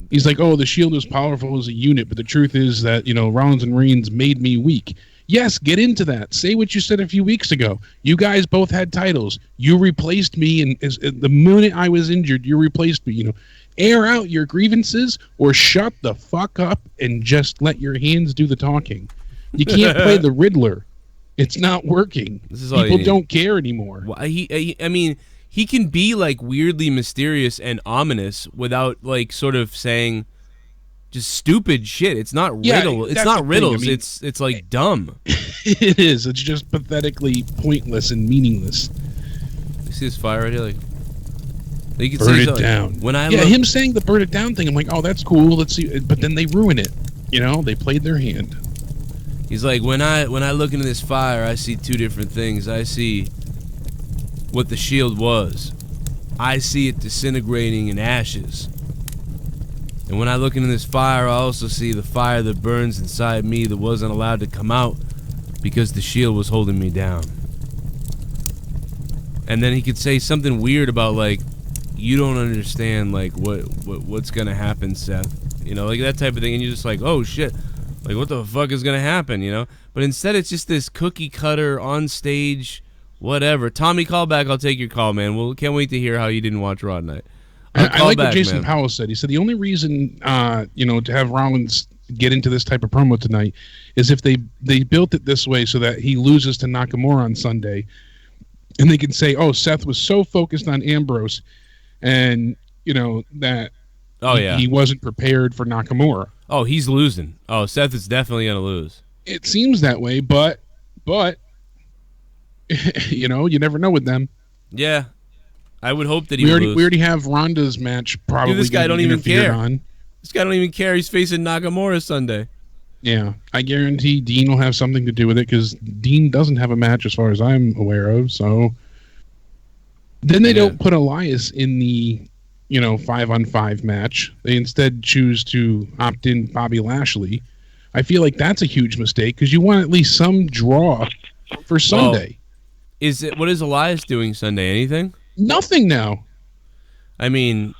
He's like, oh, the Shield is powerful as a unit, but the truth is that, you know, Rollins and Reigns made me weak. Yes, get into that. Say what you said a few weeks ago. You guys both had titles. You replaced me, and the minute I was injured, you replaced me. You know, air out your grievances or shut the fuck up and just let your hands do the talking. You can't play the Riddler. It's not working. People don't care anymore. Well, I mean, he can be like weirdly mysterious and ominous without like sort of saying just stupid shit. It's not riddles. It's not riddles. I mean, it's like dumb. It is. It's just pathetically pointless and meaningless. You see this fire right here? Like, they can burn say it down. When I him saying the burn it down thing, I'm like, oh, that's cool. Let's see. But then they ruin it. You know, they played their hand. He's like, when I look into this fire, I see two different things. I see what the Shield was. I see it disintegrating in ashes. And when I look into this fire, I also see the fire that burns inside me that wasn't allowed to come out because the Shield was holding me down. And then he could say something weird about, like, you don't understand, like, what's gonna happen, Seth. You know, like that type of thing. And you're just like, oh shit, like what the fuck is gonna happen, you know? But instead it's just this cookie cutter on stage whatever. Tommy, call back. I'll take your call, man. Well, can't wait to hear how you didn't watch Raw tonight. I like what Jason Powell said. He said the only reason, to have Rollins get into this type of promo tonight is if they built it this way so that he loses to Nakamura on Sunday, and they can say, "Oh, Seth was so focused on Ambrose, and that he wasn't prepared for Nakamura." Oh, he's losing. Oh, Seth is definitely gonna lose. It seems that way, but you never know with them. Yeah. I would hope that he would lose. We already have Ronda's match probably. Dude, this guy don't even care. On. This guy don't even care. He's facing Nakamura Sunday. Yeah, I guarantee Dean will have something to do with it because Dean doesn't have a match as far as I'm aware of. So then they don't put Elias in the 5-on-5 match. They instead choose to opt in Bobby Lashley. I feel like that's a huge mistake because you want at least some draw for Sunday. What is Elias doing Sunday? Anything? Nothing now. I mean,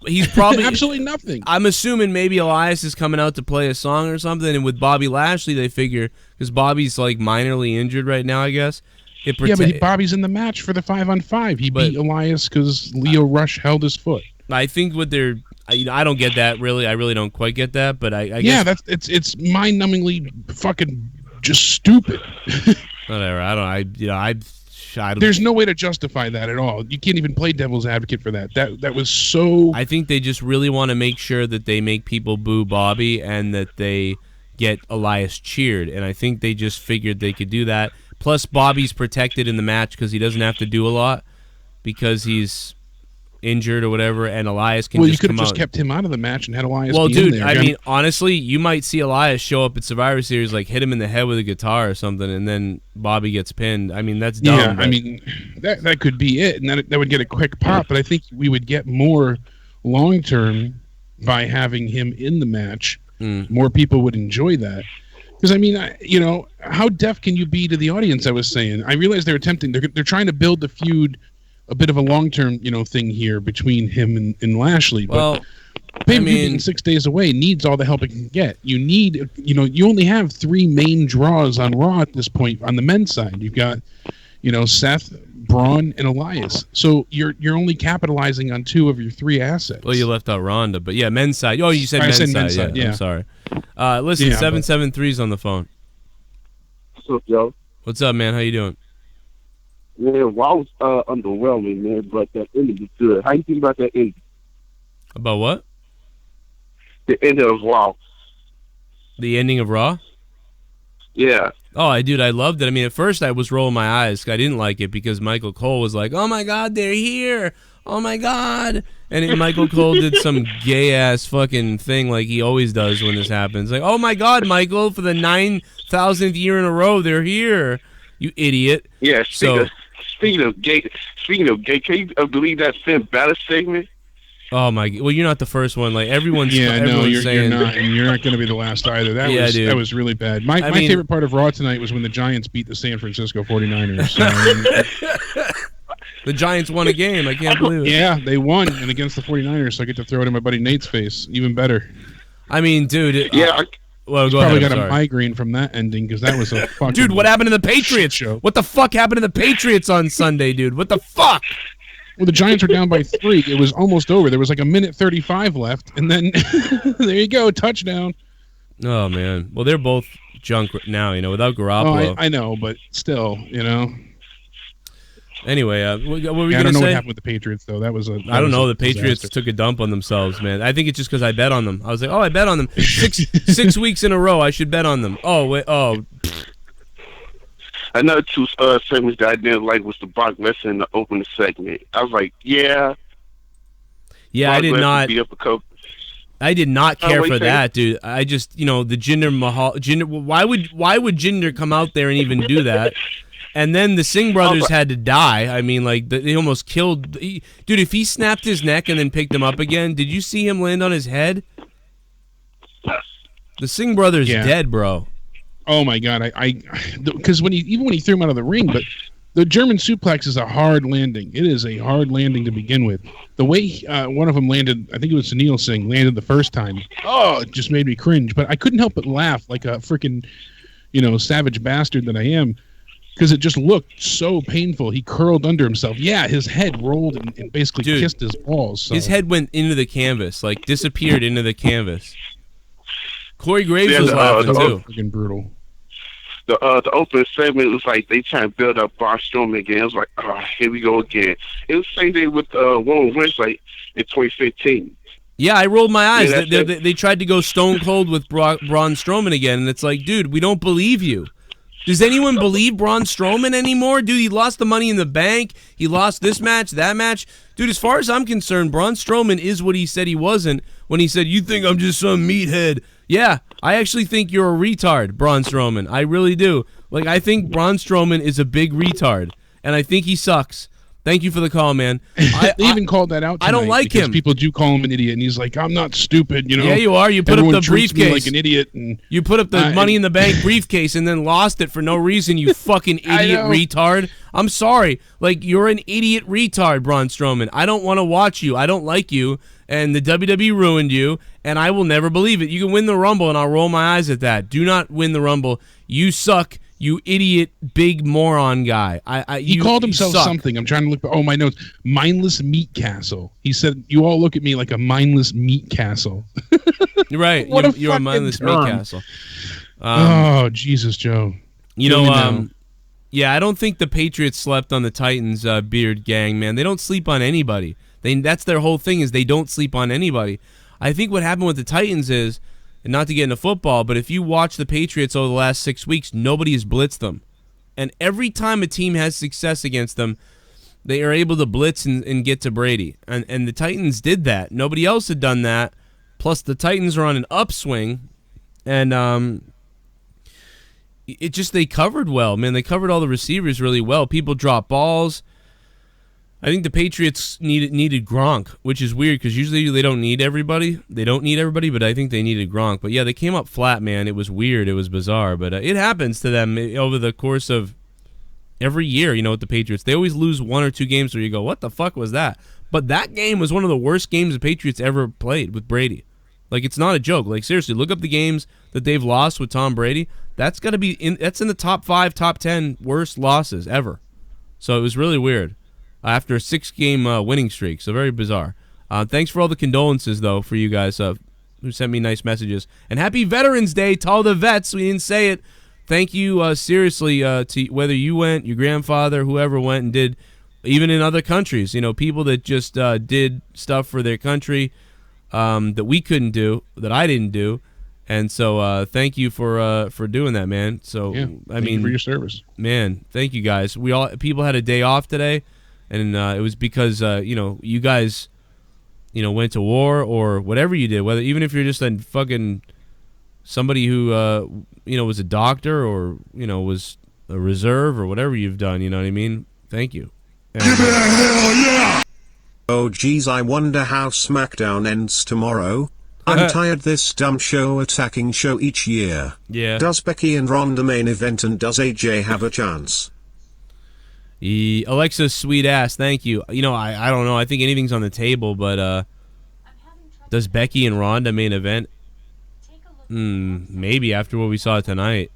he's probably absolutely nothing. I'm assuming maybe Elias is coming out to play a song or something, and with Bobby Lashley, they figure because Bobby's like minorly injured right now, I guess. But Bobby's in the match for the 5-on-5. He beat Elias because Leo Rush held his foot. I think what they're, I don't get that really. I really don't quite get that, but I guess it's mind-numbingly fucking just stupid. Whatever. I don't. There's no way to justify that at all. You can't even play devil's advocate for that. That was so... I think they just really want to make sure that they make people boo Bobby and that they get Elias cheered. And I think they just figured they could do that. Plus, Bobby's protected in the match because he doesn't have to do a lot because he's injured or whatever, and Elias can just come out. Well, you could have just kept him out of the match and had Elias be in there. I mean, honestly, you might see Elias show up at Survivor Series, like hit him in the head with a guitar or something, and then Bobby gets pinned. I mean, that's dumb. Yeah, I mean, that could be it, and that would get a quick pop, but I think we would get more long-term by having him in the match. More people would enjoy that. Because, I mean, how deaf can you be to the audience, I was saying? I realize they're trying to build the feud a bit of a long-term, thing here between him and Lashley. But pay-per-view 6 days away needs all the help it can get. You need, you only have 3 main draws on Raw at this point on the men's side. You've got, Seth, Braun, and Elias. So you're only capitalizing on 2 of your 3 assets. Well, you left out Ronda, but yeah, men's side. Oh, you said men's side. Yeah. I'm sorry. Listen, 773's on the phone. What's up, Joe? What's up, man? How you doing? Man, well, I was underwhelming, man, but that ending was good. How you think about that ending? About what? The ending of Raw. The ending of Raw? Yeah. Oh, I loved it. I mean, at first I was rolling my eyes. I didn't like it because Michael Cole was like, "Oh my God, they're here! Oh my God!" And then Michael Cole did some gay ass fucking thing like he always does when this happens. Like, "Oh my God, Michael! For the 9,000th year in a row, they're here." You idiot. Yeah. So, Speaking of gay, can you believe that Finn Balor segment? oh my! Well, you're not the first one. Like everyone's Yeah, no, everyone's you're not, and you're not going to be the last either. That was really bad. My favorite part of Raw tonight was when the Giants beat the San Francisco 49ers. The Giants won a game. I can't believe it. Yeah, they won, and against the 49ers, so I get to throw it in my buddy Nate's face. Even better. I mean, dude. Well, He's go probably ahead. got a migraine from that ending because that was a fucking dude, what happened to the Patriots? Show. What the fuck happened to the Patriots on Sunday, dude? What the fuck? Well, the Giants were down by 3. It was almost over. There was like a minute 35 left, and then there you go, touchdown. Oh man. Well, they're both junk now, without Garoppolo. Oh, I know, but still, Anyway, what were we I gonna don't know say? what happened with the Patriots though. That was I don't know. The Patriots disaster. took a dump on themselves, man. I think it's just because I bet on them. I was like, oh, I bet on them 6 weeks in a row. I should bet on them. Oh wait, Another two segments that I didn't like was the Brock Lesnar in the opening segment. I was like, yeah. Yeah, Brock I did Lesnar not. beat up a couple. I did not care what for you that, dude. I just, the Jinder Mahal. Why would Jinder come out there and even do that? And then the Singh brothers had to die. I mean, like they almost killed. Dude, if he snapped his neck and then picked him up again, did you see him land on his head? The Singh brothers dead, bro. Oh my god, because when he threw him out of the ring, but the German suplex is a hard landing. It is a hard landing to begin with. The way one of them landed, I think it was Mcneil Singh, landed the first time. Oh, it just made me cringe. But I couldn't help but laugh like a freaking, savage bastard that I am. Because it just looked so painful. He curled under himself. Yeah, his head rolled and basically kissed his balls. So. His head went into the canvas, like disappeared into the canvas. Corey Graves was laughing too. Freaking brutal. The opening segment was like they trying to build up Braun Strowman again. It was like, oh, here we go again. It was the same thing with Warren Wednesday in 2015. Yeah, I rolled my eyes. Yeah, they tried to go stone cold with Braun Strowman again, and it's like, dude, we don't believe you. Does anyone believe Braun Strowman anymore? Dude, he lost the Money in the Bank. He lost this match, that match. Dude, as far as I'm concerned, Braun Strowman is what he said he wasn't when he said, you think I'm just some meathead. Yeah, I actually think you're a retard, Braun Strowman. I really do. Like, I think Braun Strowman is a big retard, and I think he sucks. Thank you for the call, man. They even called that out tonight. I don't like him. People do call him an idiot, and he's like, I'm not stupid, Yeah, you are. You put Everyone up the treats me briefcase. like an idiot. And you put up the Money in the Bank briefcase and then lost it for no reason, you fucking idiot retard. I'm sorry. Like, you're an idiot retard, Braun Strowman. I don't want to watch you. I don't like you, and the WWE ruined you, and I will never believe it. You can win the Rumble, and I'll roll my eyes at that. Do not win the Rumble. You suck. You idiot, big moron guy. He called himself something. I'm trying to look. Oh, my notes. Mindless meat castle. He said, "You all look at me like a mindless meat castle." You're right. You're a mindless meat castle. Oh, Jesus, Joe. Yeah, I don't think the Patriots slept on the Titans, beard gang, man. They don't sleep on anybody. That's their whole thing is they don't sleep on anybody. I think what happened with the Titans is, and not to get into football, but if you watch the Patriots over the last 6 weeks, nobody has blitzed them. And every time a team has success against them, they are able to blitz and get to Brady. And the Titans did that. Nobody else had done that. Plus, the Titans are on an upswing. And they covered well, man. They covered all the receivers really well. People dropped balls. I think the Patriots needed Gronk, which is weird because usually they don't need everybody. They don't need everybody, but I think they needed Gronk. But yeah, they came up flat, man. It was weird. It was bizarre, but it happens to them over the course of every year. With the Patriots, they always lose 1 or 2 games where you go, "What the fuck was that?" But that game was one of the worst games the Patriots ever played with Brady. Like, it's not a joke. Like, seriously, look up the games that they've lost with Tom Brady. That's got to be that's in the top 5, top 10 worst losses ever. So it was really weird. After a 6-game winning streak. So very bizarre. Thanks for all the condolences, though, for you guys who sent me nice messages. And happy Veterans Day to all the vets. We didn't say it. Thank you, seriously, to whether you went, your grandfather, whoever went and did, even in other countries. People that just did stuff for their country that we couldn't do, that I didn't do. And so thank you for doing that, man. So yeah, thank you for your service. Man, thank you guys. People had a day off today. And it was because, you guys, went to war or whatever you did, even if you're just a fucking somebody who, was a doctor or, was reserve or whatever you've done. You know what I mean? Thank you. And, oh geez, I wonder how SmackDown ends tomorrow. I'm tired this dumb show attacking show each year. Yeah. Does Becky and Ronda main event and does AJ have a chance? Alexa's sweet ass, thank you. You know, I don't know. I think anything's on the table, but does Becky and Ronda main event? Maybe after what we saw tonight.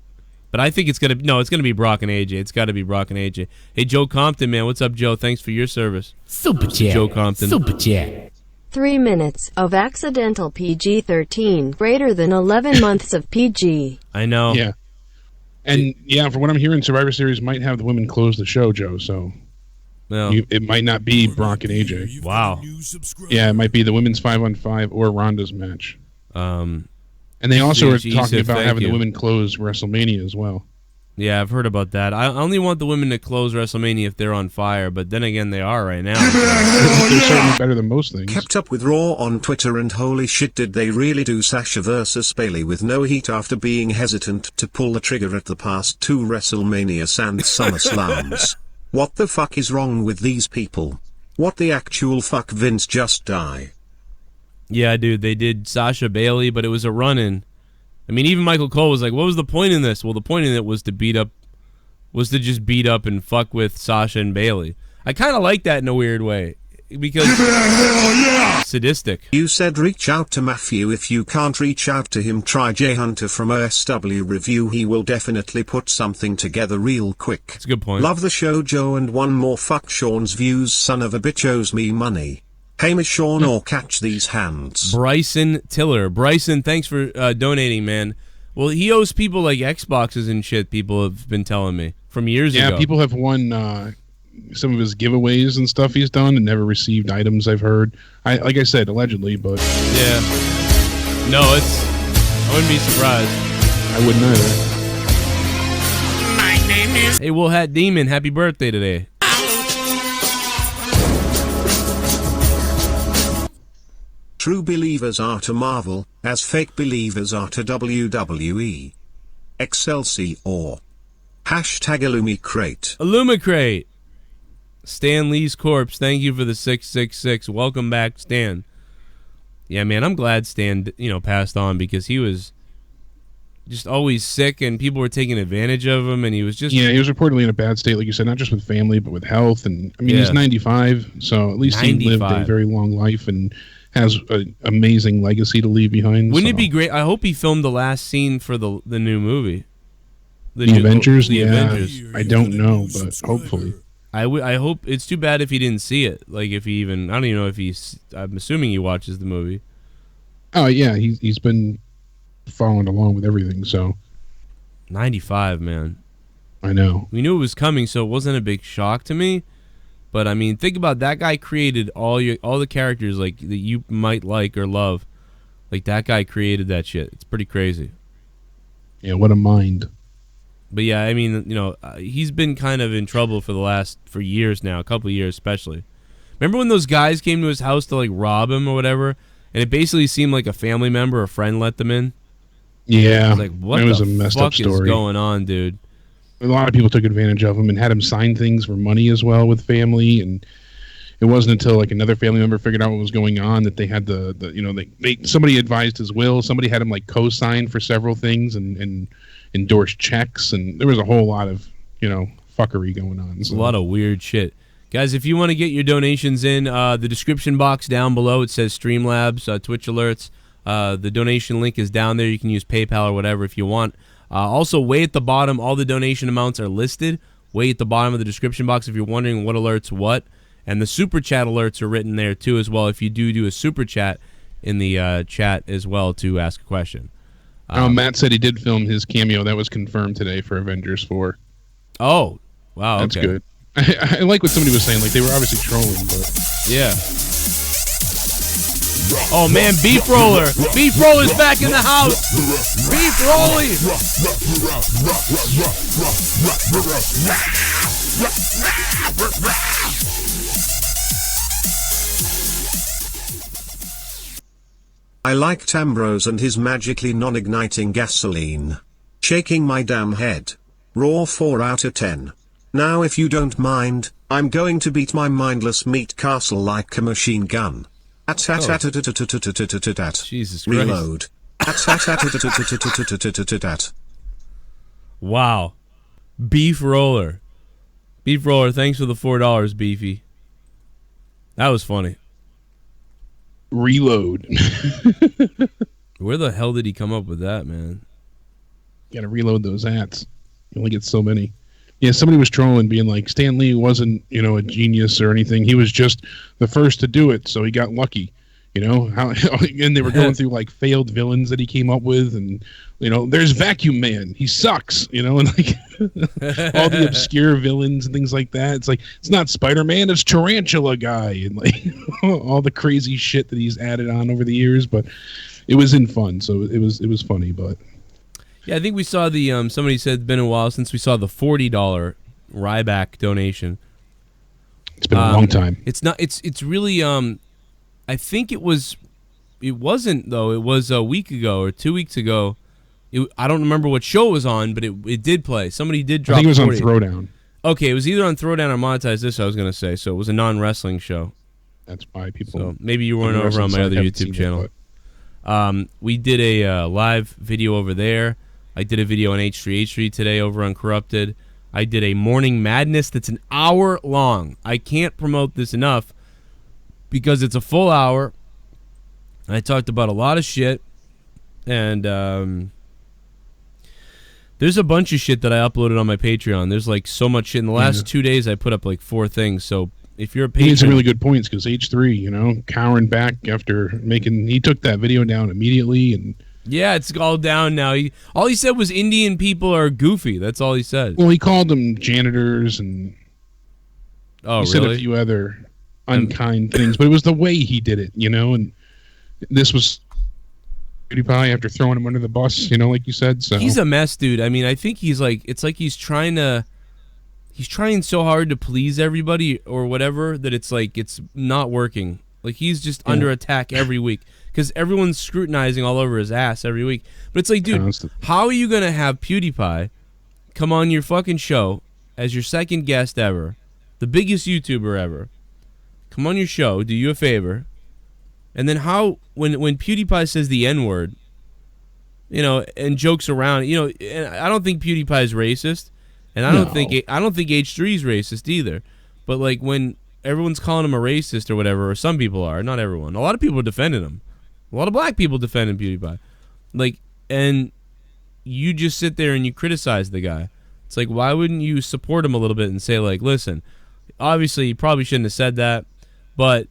But I think it's gonna be Brock and AJ. It's got to be Brock and AJ. Hey, Joe Compton, man, what's up, Joe? Thanks for your service. Super chat. Joe Compton. Super chat. 3 minutes of accidental PG-13, greater than 11 months of PG. I know. Yeah. And yeah, from what I'm hearing, Survivor Series might have the women close the show, Joe. So it might not be Brock and AJ. Wow. Yeah, it might be the women's 5-on-5 or Ronda's match. And they also are talking about having the women close WrestleMania as well. Yeah, I've heard about that. I only want the women to close WrestleMania if they're on fire, but then again, they are right now. They're certainly better than most things. Kept up with Raw on Twitter and holy shit did they really do Sasha versus Bayley with no heat after being hesitant to pull the trigger at the past 2 WrestleManias and SummerSlams. What the fuck is wrong with these people? What the actual fuck, Vince, just die? Yeah, dude, they did Sasha Bayley, but it was a run-in. I mean, even Michael Cole was like, what was the point in this? Well, the point in it was to just beat up and fuck with Sasha and Bayley. I kind of like that in a weird way, because sadistic. You said reach out to Matthew. If you can't reach out to him, try Jay Hunter from OSW Review. He will definitely put something together real quick. That's a good point. Love the show, Joe, and one more, fuck Sean's views, son of a bitch owes me money. Hey, Miss Sean, or catch these hands. Bryson Tiller. Bryson, thanks for donating, man. Well, he owes people like Xboxes and shit, people have been telling me, from years ago. Yeah, people have won some of his giveaways and stuff he's done and never received items, I've heard. Like I said, allegedly, but... Yeah. No, I wouldn't be surprised. I wouldn't either. My name is... Hey, WoolhatDemon, happy birthday today. True believers are to Marvel, as fake believers are to WWE. Excelsior. Hashtag Illumicrate. Illumicrate. Stan Lee's corpse, thank you for the 666. Welcome back, Stan. Yeah, man, I'm glad Stan, passed on, because he was just always sick and people were taking advantage of him, and he was just... Yeah, he was reportedly in a bad state, like you said, not just with family, but with health. And I mean, he's 95, so at least 95. He lived a very long life and has an amazing legacy to leave behind. Wouldn't it be great? I hope he filmed the last scene for the new movie. The Avengers? The Avengers. I don't know, but hopefully. I hope. It's too bad if he didn't see it. Like, if he even... I don't even know if he's... I'm assuming he watches the movie. Oh, yeah. He's been following along with everything, so... 95, man. I know. We knew it was coming, so it wasn't a big shock to me. But I mean, think about that guy created all the characters like that you might like or love. Like, that guy created that shit. It's pretty crazy. Yeah, what a mind. But yeah, I mean, he's been kind of in trouble for years now, a couple of years especially. Remember when those guys came to his house to like rob him or whatever, and it basically seemed like a family member or a friend let them in? Yeah, I was like, what it was the a messed fuck up story. is going on, dude? A lot of people took advantage of him and had him sign things for money as well with family, and it wasn't until like another family member figured out what was going on that they had somebody advised his will, somebody had him like co-sign for several things and endorse checks, and there was a whole lot of fuckery going on. There's a lot of weird shit. Guys, if you want to get your donations in, the description box down below, it says Streamlabs, Twitch alerts. The donation link is down there. You can use PayPal or whatever if you want. Also, way at the bottom, all the donation amounts are listed. Way at the bottom of the description box if you're wondering what alerts what. And the super chat alerts are written there too as well if you do a super chat in the chat as well to ask a question. Matt said he did film his cameo. That was confirmed today for Avengers 4. Oh, wow. That's okay. good. I like what somebody was saying. Like, they were obviously trolling, but... Yeah. Oh, man, Beef Roller. Beef Roller's back in the house. Beef Rolly. I liked Ambrose and his magically non-igniting gasoline. Shaking my damn head. Raw 4 out of 10. Now if you don't mind, I'm going to beat my mindless meat castle like a machine gun. Jesus Christ. Reload. Wow. Beef Roller. Beef Roller, thanks for the $4, Beefy. That was funny. Reload. Where the hell did he come up with that, man? Gotta reload those ads. You only get so many. Yeah, somebody was trolling, being like, Stan Lee wasn't, a genius or anything. He was just the first to do it, so he got lucky. And they were going through like failed villains that he came up with, and there's Vacuum Man, he sucks, and like all the obscure villains and things like that. It's like, it's not Spider-Man, it's Tarantula Guy, and like all the crazy shit that he's added on over the years. But it was in fun, so it was funny. But yeah, I think we saw the somebody said it's been a while since we saw the $40 Ryback donation. It's been a long time. It's not. It's really. I think it wasn't though. It was a week ago or 2 weeks ago. I don't remember what show it was on, but it did play. Somebody did drop. I think it was 40. on Throwdown. Okay, it was either on Throwdown or Monetize This. I was gonna say, so it was a non-wrestling show. That's why people. So maybe you weren't over on my other YouTube channel. We did a live video over there. I did a video on H3H3 today over on Corrupted. I did a Morning Madness that's an hour long. I can't promote this enough because it's a full hour. I talked about a lot of shit, and there's a bunch of shit that I uploaded on my Patreon. There's like so much shit. In the last 2 days, I put up like 4 things. So if you're a patron, he made some really good points because H3, cowering back after he took that video down immediately, and yeah, it's all down now. All he said was Indian people are goofy. That's all he said. Well, he called them janitors, and he said a few other unkind things, but it was the way he did it, and this was PewDiePie after throwing him under the bus, like you said. So he's a mess, dude. I mean, I think he's like, it's like he's trying so hard to please everybody or whatever that it's like it's not working. Like he's just under attack every week because everyone's scrutinizing all over his ass every week. But it's like, dude, how are you gonna have PewDiePie come on your fucking show as your second guest ever, the biggest YouTuber ever? Come on your show, do you a favor, and then when PewDiePie says the N-word, and jokes around, and I don't think PewDiePie's racist, and I don't think H3's racist either, but like when everyone's calling him a racist or whatever, or some people are, not everyone. A lot of people are defending him. A lot of black people defending PewDiePie, like, and you just sit there and you criticize the guy. It's like, why wouldn't you support him a little bit and say like, listen, obviously you probably shouldn't have said that. But,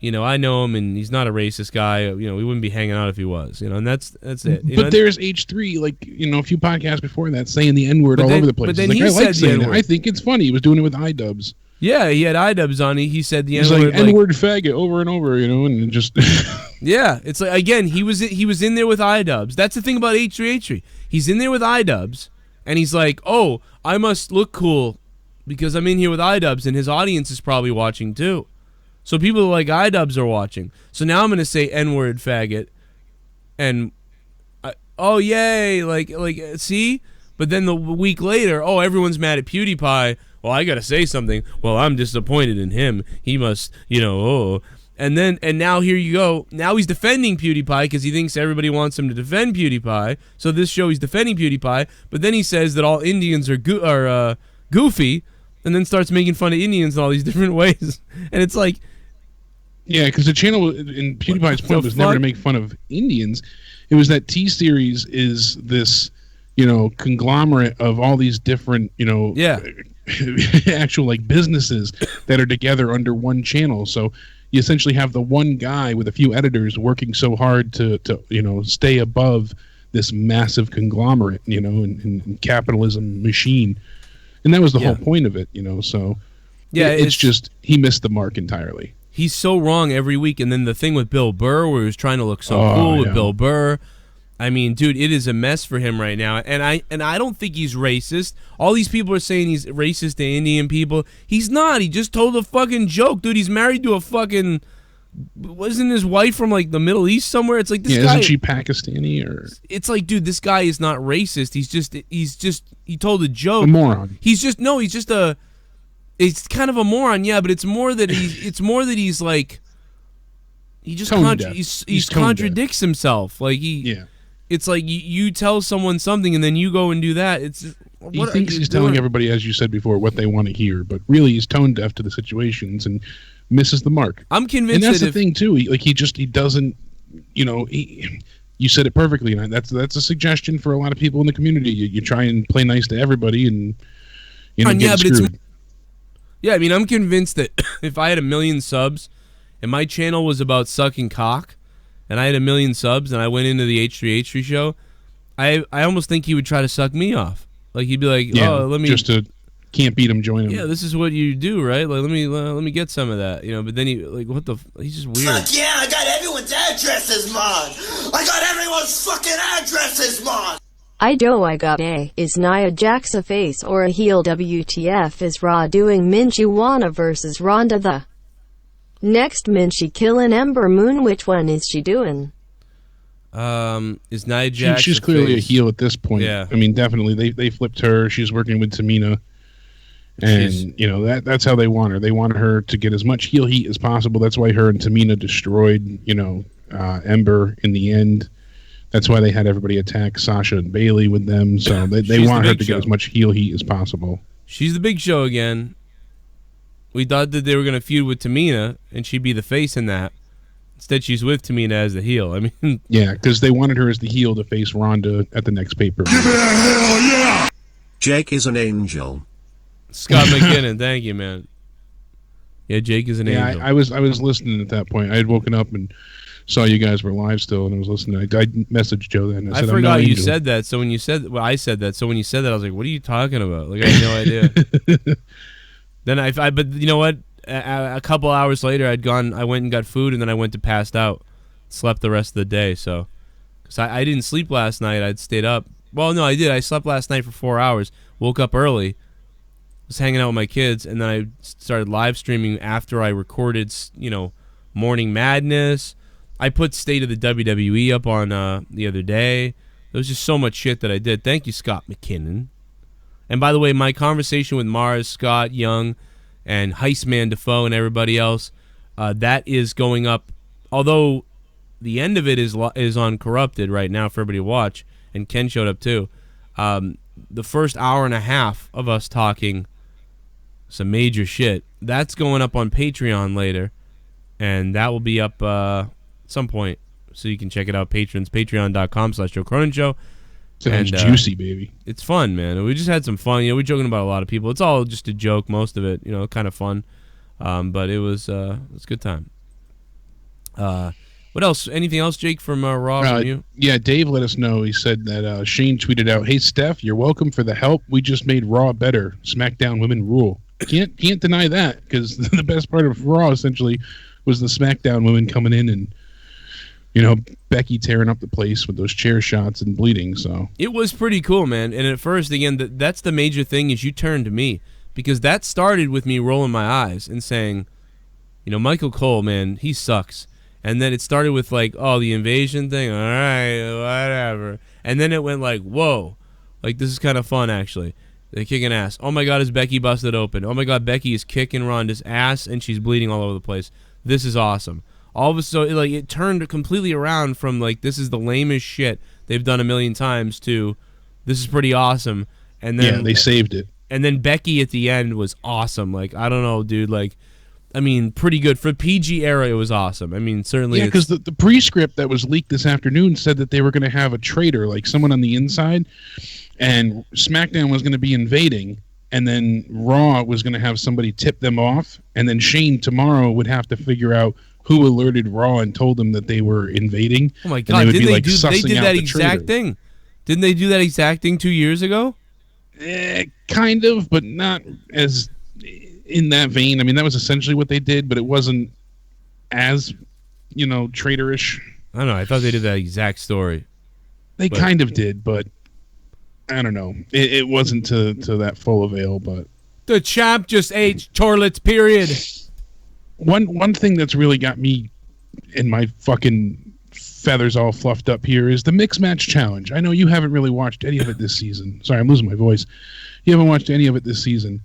I know him, and he's not a racist guy. We wouldn't be hanging out if he was. And that's it. But there's H3, like, a few podcasts before that saying the N-word all over the place. But then like, he said the N-word. I think it's funny. He was doing it with iDubbbz. Yeah, he had iDubbbz on. He said the N-word. He's like, N-word faggot over and over, and just... Yeah, it's like, again, he was in there with iDubbbz. That's the thing about H3H3. He's in there with iDubbbz, and he's like, oh, I must look cool because I'm in here with iDubbbz, and his audience is probably watching too. So people like iDubbbz are watching. So now I'm going to say N-word faggot. And, oh, yay. Like, see? But then the week later, oh, everyone's mad at PewDiePie. Well, I got to say something. Well, I'm disappointed in him. He must, And now here you go. Now he's defending PewDiePie because he thinks everybody wants him to defend PewDiePie. So this show he's defending PewDiePie. But then he says that all Indians are goofy. And then starts making fun of Indians in all these different ways. And it's like... Yeah, because the channel, in PewDiePie's point, was never to make fun of Indians. It was that T-Series is this, conglomerate of all these different, actual, like, businesses that are together under one channel. So you essentially have the one guy with a few editors working so hard to stay above this massive conglomerate, and capitalism machine. And that was the whole point of it, so yeah, it's just he missed the mark entirely. He's so wrong every week. And then the thing with Bill Burr, where he was trying to look so cool with Bill Burr. I mean, dude, it is a mess for him right now. And I don't think he's racist. All these people are saying he's racist to Indian people. He's not. He just told a fucking joke, dude. He's married to a fucking wasn't his wife from like the Middle East somewhere? It's like this guy. Isn't she Pakistani or? It's like, dude, this guy is not racist. He told a joke. A moron. He's kind of a moron, yeah. But it's more that he's like, he just he contradicts himself. Like it's like you tell someone something and then you go and do that. He thinks he's telling everybody, as you said before, what they want to hear, but really he's tone deaf to the situations and misses the mark. I'm convinced, and that's the thing too. He doesn't. You said it perfectly, and that's a suggestion for a lot of people in the community. You try and play nice to everybody, and get screwed. I mean, I'm convinced that if I had 1 million subs and my channel was about sucking cock, and I had 1 million subs and I went into the H3 show, I almost think he would try to suck me off. Like he'd be like, "Oh, let me just to can't beat him, join him." Yeah, this is what you do, right? Like let me get some of that, But then he's just weird. Fuck yeah, I got everyone's addresses, Mon. I got everyone's fucking addresses, Mon. I got A. Is Naya Jax a face or a heel? WTF is Raw doing Minchiwana versus Ronda the next Minchi killing Ember Moon? Which one is she doing? Is Naya Jax? She's clearly a heel at this point. Yeah. I mean, definitely they flipped her. She's working with Tamina, and that's how they want her. They want her to get as much heel heat as possible. That's why her and Tamina destroyed Ember in the end. That's why they had everybody attack Sasha and Bailey with them. So they want her to get as much heel heat as possible. She's the big show again. We thought that they were going to feud with Tamina, and she'd be the face in that. Instead, she's with Tamina as the heel. I mean, yeah, because they wanted her as the heel to face Ronda at the next paper. Give it a hell yeah! Jake is an angel. Scott McKinnon, thank you, man. Yeah, Jake is an angel. I was listening at that point. I had woken up and saw you guys were live still, and I was listening. I messaged Joe then. I forgot you said that. So when you said, I said that. So when you said that, I was like, "What are you talking about?" Like I had no idea. Then but you know what? A couple hours later, I went and got food, and then I went to passed out, slept the rest of the day. So, because I didn't sleep last night, I'd stayed up. Well, no, I did. I slept last night for 4 hours. Woke up early, was hanging out with my kids, and then I started live streaming after I recorded, Morning Madness. I put State of the WWE up on the other day. There was just so much shit that I did. Thank you, Scott McKinnon. And by the way, my conversation with Marz, Scott, Young, and Heistman Defoe and everybody else, that is going up. Although the end of it is on Corrupted right now for everybody to watch, and Ken showed up too. The first hour and a half of us talking some major shit, that's going up on Patreon later, and that will be up some point, so you can check it out. Patrons, patreon.com/Joe Cronin Show. Sounds juicy, baby. It's fun, man. We just had some fun. We're joking about a lot of people. It's all just a joke, most of it. Kind of fun. But it was a good time. What else? Anything else, Jake, from Raw from you? Yeah, Dave let us know. He said that Shane tweeted out, "Hey, Steph, you're welcome for the help. We just made Raw better. SmackDown women rule." Can't deny that, because the best part of Raw essentially was the SmackDown women coming in and Becky tearing up the place with those chair shots and bleeding. So it was pretty cool, man. And at first, again, that's the major thing is you turned to me, because that started with me rolling my eyes and saying, Michael Cole, man, he sucks. And then it started with like, oh, the invasion thing. All right, whatever. And then it went like, whoa, like this is kind of fun actually. They're kicking ass. Oh my God, is Becky busted open? Oh my God, Becky is kicking Ronda's ass and she's bleeding all over the place. This is awesome. All of a sudden, like it turned completely around from like this is the lamest shit they've done 1,000,000 times to this is pretty awesome. And then they saved it. And then Becky at the end was awesome. Like I don't know, dude. Like, I mean, pretty good for PG era. It was awesome. I mean, certainly. Yeah, because the pre-script that was leaked this afternoon said that they were going to have a traitor, like someone on the inside, and SmackDown was going to be invading, and then Raw was going to have somebody tip them off, and then Shane tomorrow would have to figure out who alerted Raw and told them that they were invading. Oh my God! Didn't they do that exact thing? Didn't they do that exact thing 2 years ago? Kind of, but not as in that vein. I mean, that was essentially what they did, but it wasn't as, traitorish. I don't know. I thought they did that exact story. They kind of did, but I don't know. It wasn't to that full avail, but the champ just ate toilets. Period. One thing that's really got me and my fucking feathers all fluffed up here, is the Mixed Match Challenge. I know you haven't really watched any of it this season. Sorry, I'm losing my voice. You haven't watched any of it this season,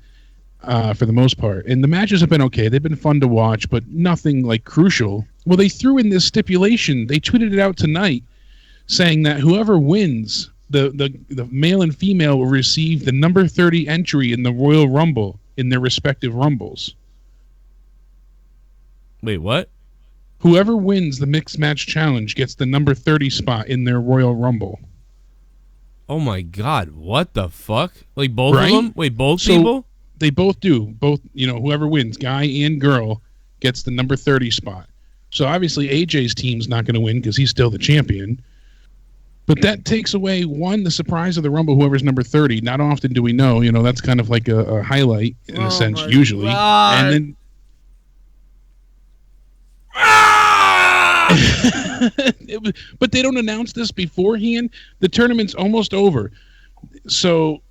for the most part. And the matches have been okay. They've been fun to watch, but nothing like crucial. Well, they threw in this stipulation. They tweeted it out tonight, saying that whoever wins, the male and female will receive the number 30 entry in the Royal Rumble in their respective Rumbles. Wait, what? Whoever wins the Mixed Match Challenge gets the number 30 spot in their Royal Rumble. Oh my God! What the fuck? Like both Right? of them? Wait, both So, people? They both do. Both, whoever wins, guy and girl, gets the number 30 spot. So obviously AJ's team's not going to win because he's still the champion. But that takes away, one, the surprise of the Rumble, whoever's number 30. Not often do we know. That's kind of like a highlight in a sense, usually. God. And then... But they don't announce this beforehand. The tournament's almost over. So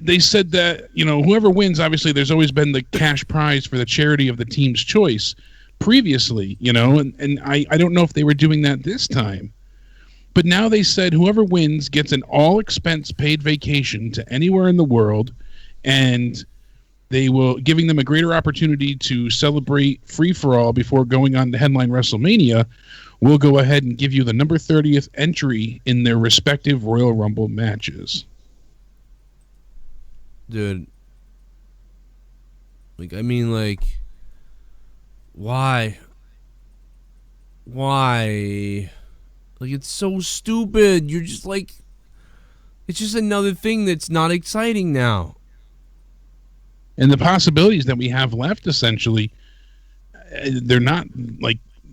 they said that, whoever wins, obviously there's always been the cash prize for the charity of the team's choice previously, and I don't know if they were doing that this time. But now they said whoever wins gets an all-expense paid vacation to anywhere in the world, and they will giving them a greater opportunity to celebrate free-for-all before going on to headline WrestleMania. We'll go ahead and give you the number 30th entry in their respective Royal Rumble matches. Dude. Why? Why? It's so stupid. You're just it's just another thing that's not exciting now. And the possibilities that we have left, essentially, they're not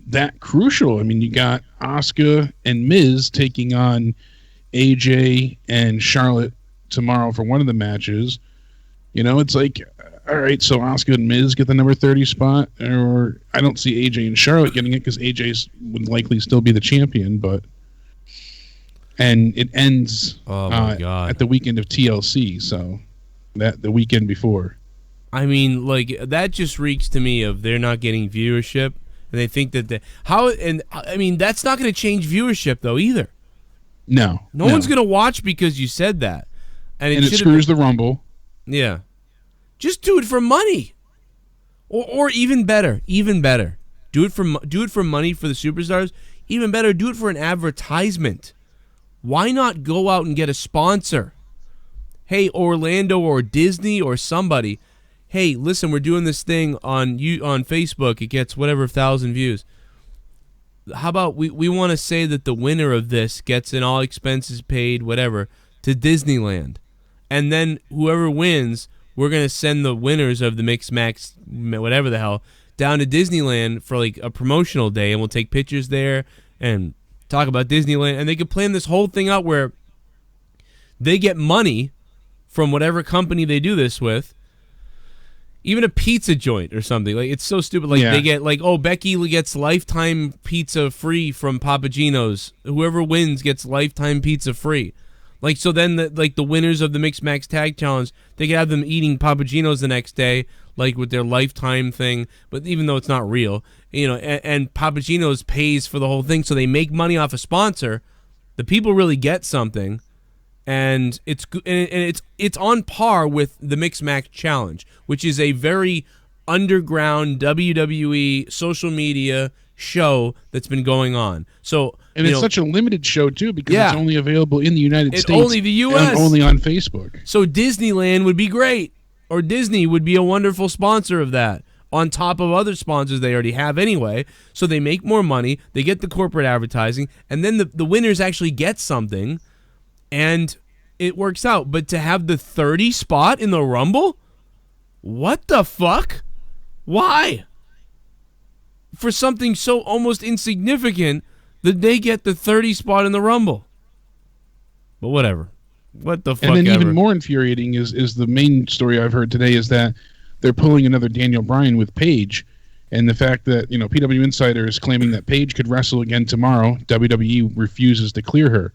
that crucial. I mean, you got Asuka and Miz taking on AJ and Charlotte tomorrow for one of the matches. It's all right, so Asuka and Miz get the number 30 spot, or I don't see AJ and Charlotte getting it because AJ would likely still be the champion, and it ends at the weekend of TLC, so the weekend before. I mean, that just reeks to me of they're not getting viewership, and they think that that's not going to change viewership though either. No one's going to watch because you said that, and it screws the Rumble. Yeah. Just do it for money, or even better. Do it for money for the superstars. Even better, do it for an advertisement. Why not go out and get a sponsor? Hey, Orlando or Disney or somebody. Hey, listen, we're doing this thing on Facebook. It gets whatever 1,000 views. How about we want to say that the winner of this gets an all expenses paid whatever to Disneyland, and then whoever wins, we're going to send the winners of the Mixed Match, whatever the hell, down to Disneyland for a promotional day, and we'll take pictures there and talk about Disneyland. And they could plan this whole thing out where they get money from whatever company they do this with, even a pizza joint or something. It's so stupid. They get Becky gets lifetime pizza free from Papa Gino's. Whoever wins gets lifetime pizza free. So then the winners of the Mixed Match Tag Challenge, they could have them eating Papa Gino's the next day, with their lifetime thing, but even though it's not real, and Papa Gino's pays for the whole thing, so they make money off a sponsor. The people really get something, and it's on par with the Mixed Match Challenge, which is a very underground WWE social media show that's been going on. So it's such a limited show too, because it's only available in the United States, only the US, and only on Facebook. So Disneyland would be great, or Disney would be a wonderful sponsor of that, on top of other sponsors they already have anyway. So they make more money, they get the corporate advertising, and then the winners actually get something, and it works out. But to have the 30 spot in the Rumble, what the fuck? Why? For something so almost insignificant that they get the 30 spot in the Rumble. But whatever. What the fuck. And then even more infuriating is the main story I've heard today is that they're pulling another Daniel Bryan with Paige, and the fact that PW Insider is claiming that Paige could wrestle again tomorrow. WWE refuses to clear her.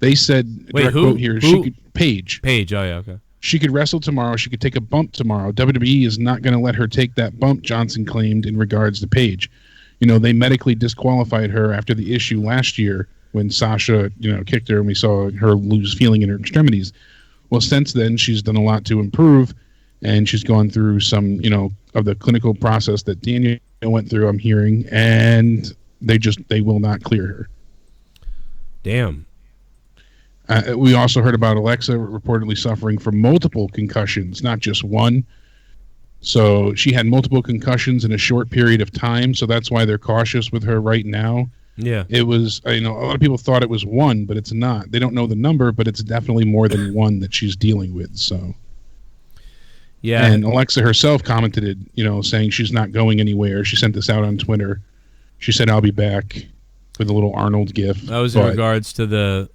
They said, wait, who? Quote here, who? Paige. Oh yeah, okay. She could wrestle tomorrow. She could take a bump tomorrow. WWE is not going to let her take that bump, Johnson claimed in regards to Paige. they medically disqualified her after the issue last year when Sasha, kicked her and we saw her lose feeling in her extremities. Well, since then, she's done a lot to improve, and she's gone through some, of the clinical process that Daniel went through, I'm hearing, and they will not clear her. Damn. We also heard about Alexa reportedly suffering from multiple concussions, not just one. So she had multiple concussions in a short period of time, so that's why they're cautious with her right now. Yeah. It was, a lot of people thought it was one, but it's not. They don't know the number, but it's definitely more than one that she's dealing with, so. Yeah. And Alexa herself commented it, saying she's not going anywhere. She sent this out on Twitter. She said, "I'll be back," with a little Arnold gif. That was in regards to the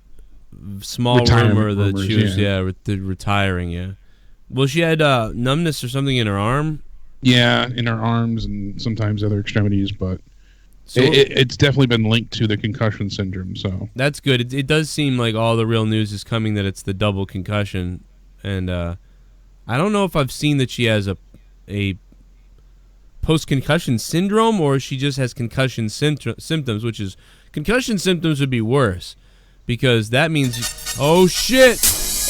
small rumor that she was, retiring, yeah. Well, she had numbness or something in her arm? Yeah, in her arms and sometimes other extremities, but it's definitely been linked to the concussion syndrome. So that's good. It does seem like all the real news is coming that it's the double concussion, and I don't know if I've seen that she has a post-concussion syndrome or she just has concussion symptoms, which is concussion symptoms would be worse because that means oh shit.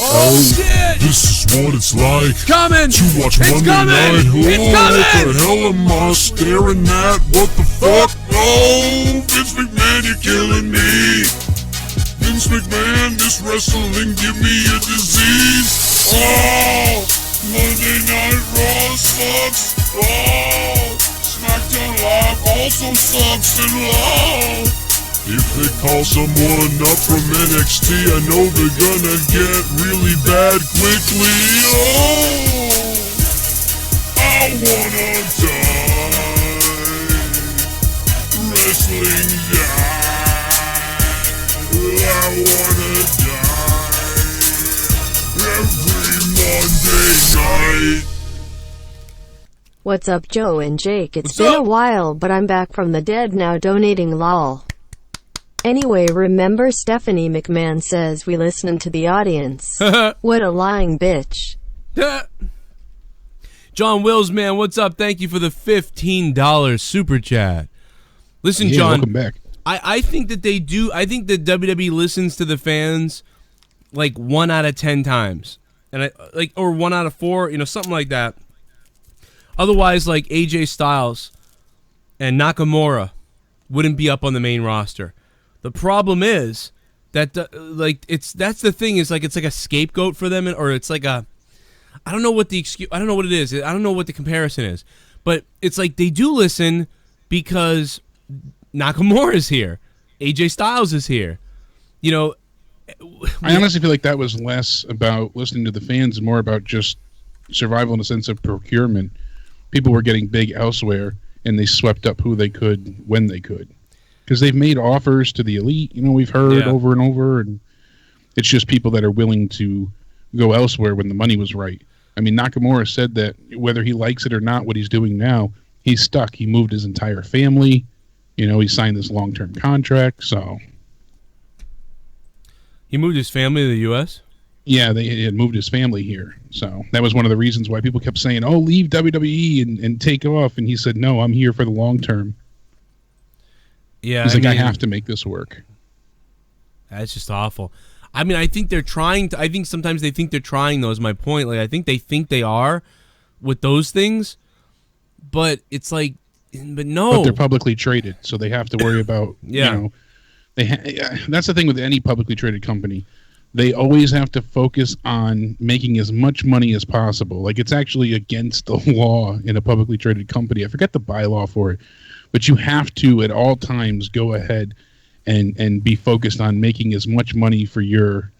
Oh, shit! This is what it's like. It's coming! To watch it's Monday coming! Night. It's coming! What the hell am I staring at? What the fuck? Oh, Vince McMahon, you're killing me. Vince McMahon, this wrestling give me a disease. Oh, Monday Night Raw sucks. Oh, SmackDown Live also sucks. And oh, if they call someone up from NXT, I know they're gonna get really bad quickly. Oh, I wanna die. Wrestling die. I wanna die. Every Monday night. What's up, Joe and Jake? It's been a while, but I'm back from the dead now donating lol. Anyway, remember Stephanie McMahon says we listen to the audience. What a lying bitch. John Wills, man, what's up? Thank you for the $15 super chat. Listen, John, welcome back. I think that they do. I think that WWE listens to the fans like 1 out of 10 times, and or 1 out of 4, something like that. Otherwise, like AJ Styles and Nakamura wouldn't be up on the main roster. The problem is that that's the thing is like it's like a scapegoat for them, or it's like I don't know what the excuse. I don't know what it is. I don't know what the comparison is, but it's like they do listen because Nakamura is here, AJ Styles is here. I honestly feel like that was less about listening to the fans and more about just survival in a sense of procurement. People were getting big elsewhere, and they swept up who they could when they could. Because they've made offers to the elite, we've heard over and over, and it's just people that are willing to go elsewhere when the money was right. I mean, Nakamura said that whether he likes it or not, what he's doing now, he's stuck. He moved his entire family. He signed this long-term contract, so. He moved his family to the U.S.? Yeah, they had moved his family here. So that was one of the reasons why people kept saying, oh, leave WWE and take off. And he said, no, I'm here for the long term. Yeah, he's like, I have to make this work. That's just awful. I mean, I think they're trying to. I think sometimes they think they're trying, though, is my point. Like, I think they are with those things, but it's like, but no. But they're publicly traded, so they have to worry about, that's the thing with any publicly traded company. They always have to focus on making as much money as possible. Like, it's actually against the law in a publicly traded company. I forget the bylaw for it. But you have to, at all times, go ahead and be focused on making as much money for your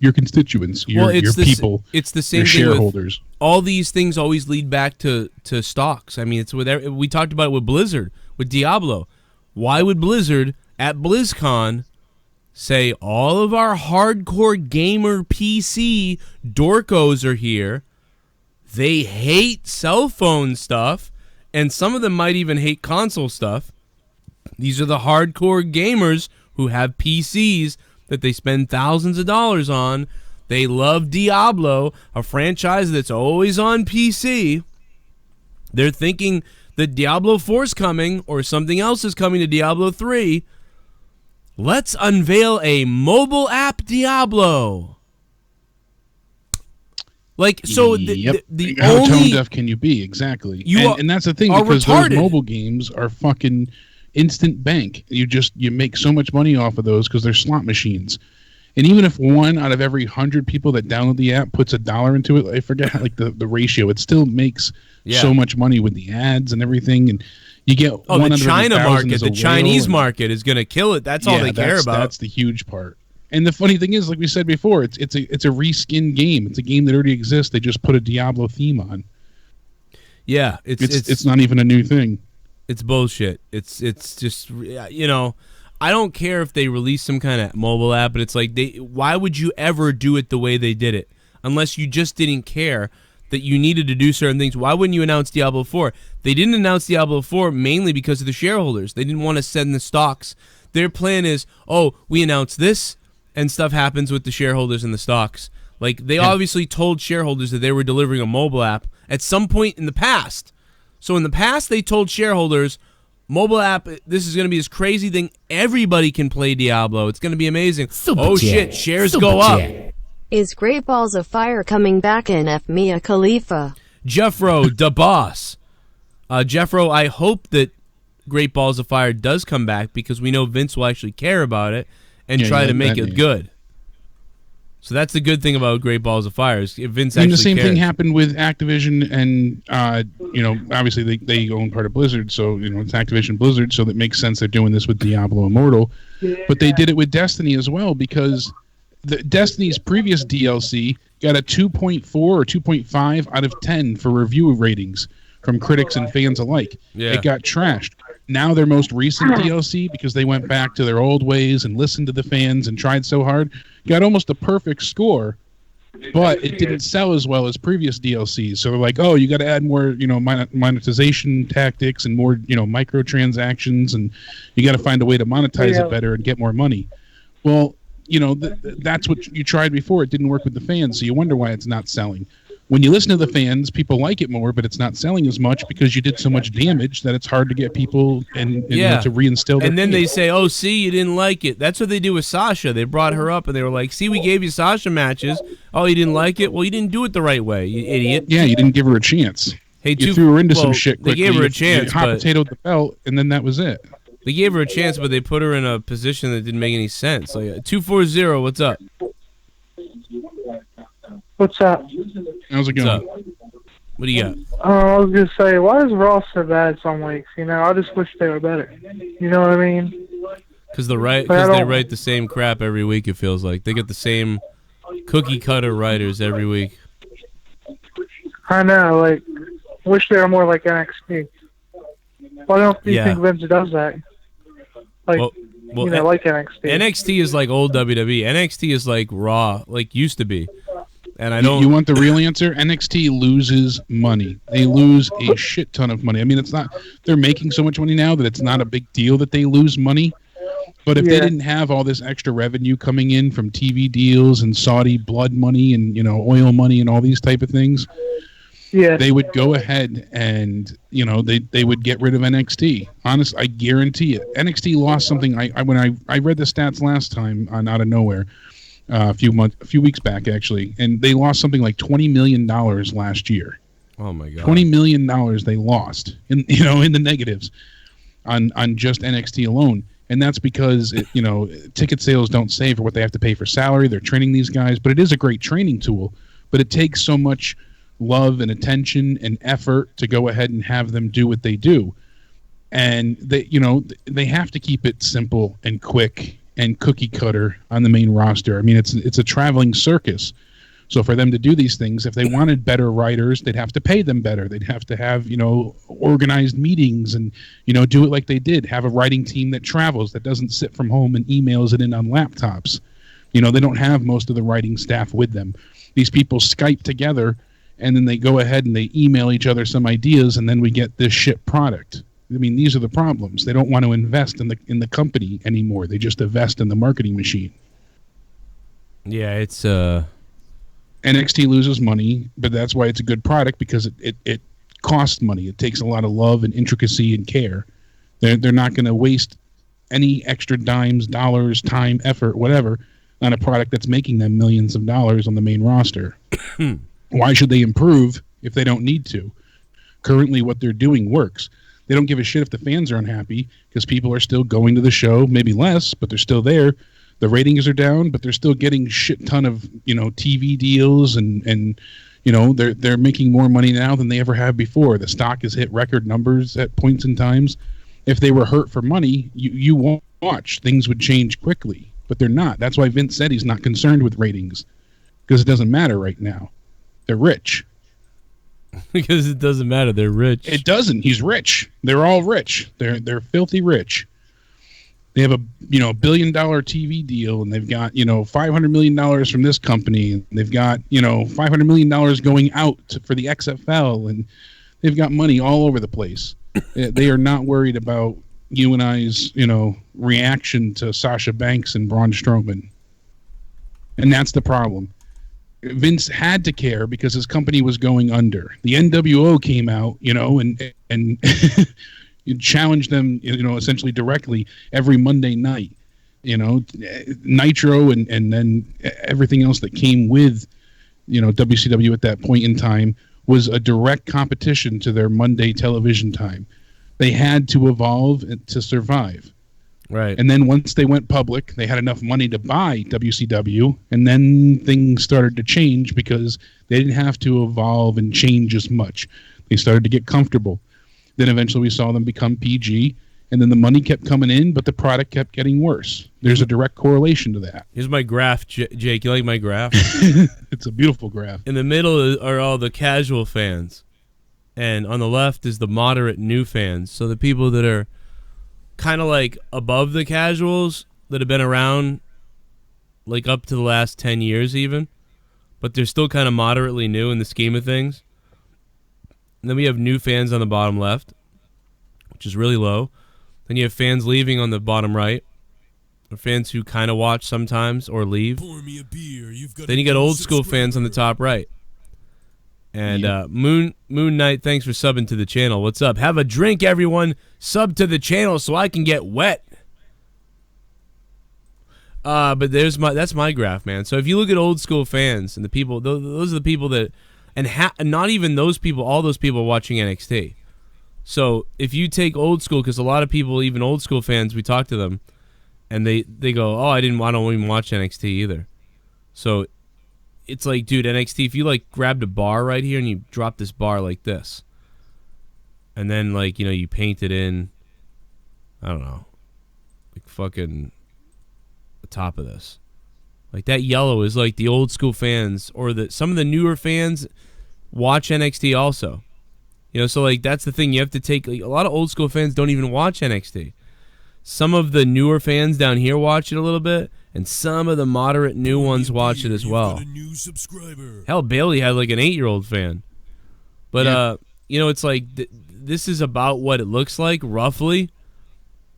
constituents, your people, it's the same your thing shareholders. All these things always lead back to stocks. I mean, it's we talked about it with Blizzard, with Diablo. Why would Blizzard at BlizzCon say all of our hardcore gamer PC dorkos are here? They hate cell phone stuff. And some of them might even hate console stuff. These are the hardcore gamers who have PCs that they spend thousands of dollars on. They love Diablo, a franchise that's always on PC. They're thinking that Diablo 4 is coming or something else is coming to Diablo 3, let's unveil a mobile app Diablo. Like, so the how only tone deaf can you be? Exactly. And that's the thing, because retarded. those mobile games are fucking instant bank. You make so much money off of those because they're slot machines. And even if 1 out of every 100 people that download the app puts $1 into it, I forget the ratio, it still makes so much money with the ads and everything. And you get the China market, the Chinese market is going to kill it. That's all they care about. That's the huge part. And the funny thing is, like we said before, it's a reskin game. It's a game that already exists. They just put a Diablo theme on. Yeah, it's not even a new thing. It's bullshit. It's just, you know, I don't care if they release some kind of mobile app, but it's like, why would you ever do it the way they did it? Unless you just didn't care that you needed to do certain things. Why wouldn't you announce Diablo 4? They didn't announce Diablo 4 mainly because of the shareholders. They didn't want to send the stocks. Their plan is, we announce this, and stuff happens with the shareholders and the stocks. Like, they obviously told shareholders that they were delivering a mobile app at some point in the past. So in the past, they told shareholders, mobile app, this is going to be this crazy thing. Everybody can play Diablo. It's going to be amazing. Shit, shares go up. Is Great Balls of Fire coming back in F. Mia Khalifa? Jeffro, da boss. Jeffro, I hope that Great Balls of Fire does come back because we know Vince will actually care about it and try to make it good. So that's the good thing about Great Balls of Fire is if Vince actually the same cares. thing happened with Activision and, obviously they own part of Blizzard, so, it's Activision Blizzard, so that makes sense they're doing this with Diablo Immortal. Yeah. But they did it with Destiny as well because Destiny's previous DLC got a 2.4 or 2.5 out of 10 for review ratings from critics and fans alike. Yeah. It got trashed. Now their most recent DLC, because they went back to their old ways and listened to the fans and tried so hard, got almost a perfect score, but it didn't sell as well as previous DLCs. So they're like, you got to add more, monetization tactics and more, microtransactions, and you got to find a way to monetize it better and get more money. Well, that's what you tried before. It didn't work with the fans, so you wonder why it's not selling. When you listen to the fans, people like it more, but it's not selling as much because you did so much damage that it's hard to get people and to reinstill their And then faith. they say, see, you didn't like it. That's what they do with Sasha. They brought her up, and they were like, see, we gave you Sasha matches. Oh, you didn't like it? Well, you didn't do it the right way, you idiot. Yeah, you didn't give her a chance. Hey, you threw her into some shit quickly. They gave her a chance, you hot potatoed the belt, and then that was it. They gave her a chance, but they put her in a position that didn't make any sense. Like 240, what's up? What's up? How's it going? What do you got? I was going to say, why is Raw so bad some weeks? I just wish they were better. You know what I mean? Because they write the same crap every week, it feels like. They get the same cookie-cutter writers every week. I know, wish they were more like NXT. Why don't you think Vince does that? Like NXT. NXT is like old WWE. NXT is like Raw, like used to be. And I don't. You want the real answer? NXT loses money. They lose a shit ton of money. I mean, it's not. They're making so much money now that it's not a big deal that they lose money. But if they didn't have all this extra revenue coming in from TV deals and Saudi blood money and oil money and all these type of things, they would go ahead and they would get rid of NXT. Honest, I guarantee it. NXT lost something. When I read the stats last time on Out of Nowhere. A few weeks back actually, and they lost something like $20 million last year. Oh my god! $20 million they lost in the negatives on just NXT alone, and that's because ticket sales don't save for what they have to pay for salary. They're training these guys, but it is a great training tool. But it takes so much love and attention and effort to go ahead and have them do what they do, and they have to keep it simple and quick and cookie cutter on the main roster. I mean, it's a traveling circus. So for them to do these things, if they wanted better writers, they'd have to pay them better. They'd have to have, organized meetings and, do it like they did. Have a writing team that travels, that doesn't sit from home and emails it in on laptops. They don't have most of the writing staff with them. These people Skype together, and then they go ahead and they email each other some ideas, and then we get this shit product. I mean, these are the problems. They don't want to invest in the company anymore. They just invest in the marketing machine. Yeah, it's NXT loses money, but that's why it's a good product because it costs money. It takes a lot of love and intricacy and care. They're not going to waste any extra dimes, dollars, time, effort, whatever, on a product that's making them millions of dollars on the main roster. Why should they improve if they don't need to? Currently, what they're doing works. They don't give a shit if the fans are unhappy because people are still going to the show, maybe less, but they're still there. The ratings are down, but they're still getting shit ton of, TV deals and they're making more money now than they ever have before. The stock has hit record numbers at points in times. If they were hurt for money, you won't watch. Things would change quickly, but they're not. That's why Vince said he's not concerned with ratings because it doesn't matter right now. They're rich. Because it doesn't matter. They're rich. It doesn't. He's rich. They're all rich. They're filthy rich. They have a $1 billion TV deal, and they've got $500 million from this company, and they've got $500 million going out for the XFL, and they've got money all over the place. They are not worried about you and I's reaction to Sasha Banks and Braun Strowman, and that's the problem. Vince had to care because his company was going under. The NWO came out, and you challenged them, essentially directly every Monday night. Nitro and then everything else that came with, WCW at that point in time was a direct competition to their Monday television time. They had to evolve to survive. Right. And then once they went public, they had enough money to buy WCW, and then things started to change because they didn't have to evolve and change as much. They started to get comfortable. Then eventually we saw them become PG, and then the money kept coming in, but the product kept getting worse. There's a direct correlation to that. Here's my graph, Jake. You like my graph? It's a beautiful graph. In the middle are all the casual fans, and on the left is the moderate new fans. So the people that are kind of like above the casuals that have been around like up to the last 10 years even, but they're still kind of moderately new in the scheme of things. And then we have new fans on the bottom left, which is really low. Then you have fans leaving on the bottom right, or fans who kind of watch sometimes or leave. Pour me a beer. Then you got old school fans on the top right. And Moon Knight, thanks for subbing to the channel. What's up? Have a drink, everyone. Sub to the channel so I can get wet. But that's my graph, man. So if you look at old school fans and the people, those are the people that, and not even those people, all those people watching NXT. So if you take old school, because a lot of people, even old school fans, we talk to them, and they go, oh, I don't even watch NXT either. So it's like, dude, NXT, if you like grabbed a bar right here and you dropped this bar like this, and then like, you paint it in, I don't know, like fucking the top of this. Like that yellow is like the old school fans, or some of the newer fans watch NXT also. So like that's the thing, you have to take, like, a lot of old school fans don't even watch NXT. Some of the newer fans down here watch it a little bit, and some of the moderate new ones watch it as well. Hell, Bailey had like an 8-year-old fan. But it's like this is about what it looks like roughly.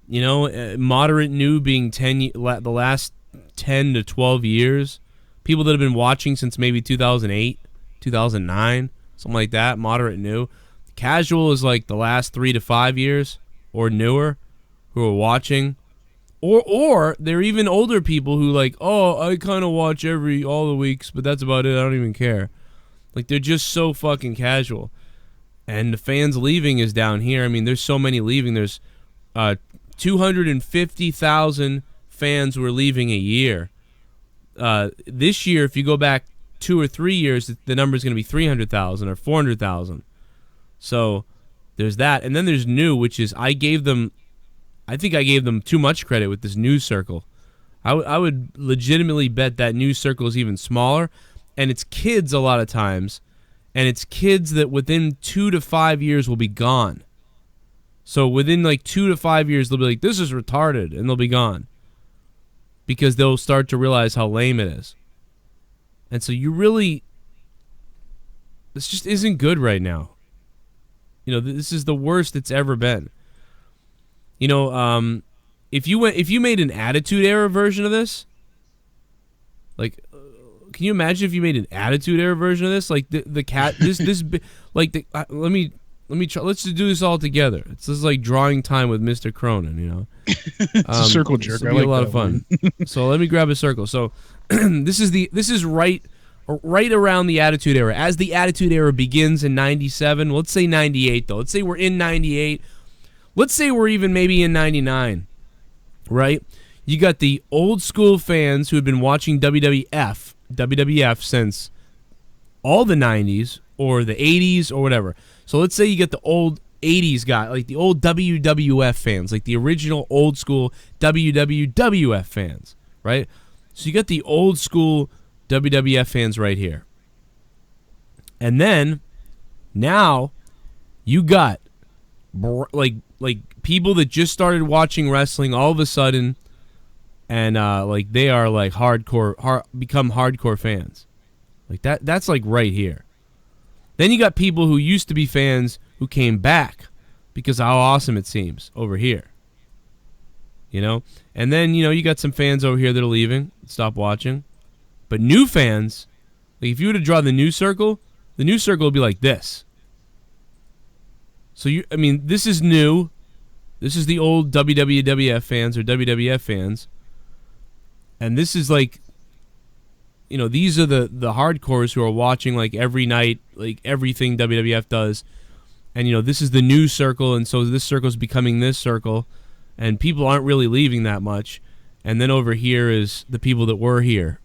Moderate new being the last 10 to 12 years. People that have been watching since maybe 2008, 2009, something like that. Moderate new. Casual is like the last 3 to 5 years or newer who are watching. Or they're even older people who like, oh, I kind of watch all the weeks, but that's about it. I don't even care. Like, they're just so fucking casual. And the fans leaving is down here. I mean, there's so many leaving. There's 250,000 fans who are leaving a year. This year, if you go back 2 or 3 years, the number is going to be 300,000 or 400,000. So there's that. And then there's new, which is I think I gave them too much credit with this news circle. I would legitimately bet that news circle is even smaller, and it's kids a lot of times, and it's kids that within 2 to 5 years will be gone. So within like 2 to 5 years, they'll be like, this is retarded, and they'll be gone because they'll start to realize how lame it is. And so this just isn't good right now. This is the worst it's ever been. If you made an Attitude Era version of this, like, can you imagine if you made an Attitude Era version of this? Like let me Let's just do this all together. It's just like drawing time with Mr. Cronin, you know. It's a circle jerk. This will be a lot of fun. So let me grab a circle. So this is right around the Attitude Era. As the Attitude Era begins in 97, let's say 98 though. Let's say we're in 98. Let's say we're even maybe in 99. Right? You got the old school fans who have been watching WWF since all the 90s or the 80s or whatever. So let's say you get the old 80s guy, like the old WWF fans, like the original old school WWF fans, right? So you got the old school WWF fans right here. And then now you got like people that just started watching wrestling all of a sudden, and like they are like become hardcore fans. Like that's like right here. Then you got people who used to be fans who came back because of how awesome it seems over here. You know? And then, you know, you got some fans over here that are leaving, stop watching. But new fans, like if you were to draw the new circle would be like this. So this is new. This is the old WWF fans or WWF fans. And this is like, you know, these are the hardcores who are watching like every night, like everything WWF does. And, you know, this is the new circle, and so this circle is becoming this circle, and people aren't really leaving that much. And then over here is the people that were here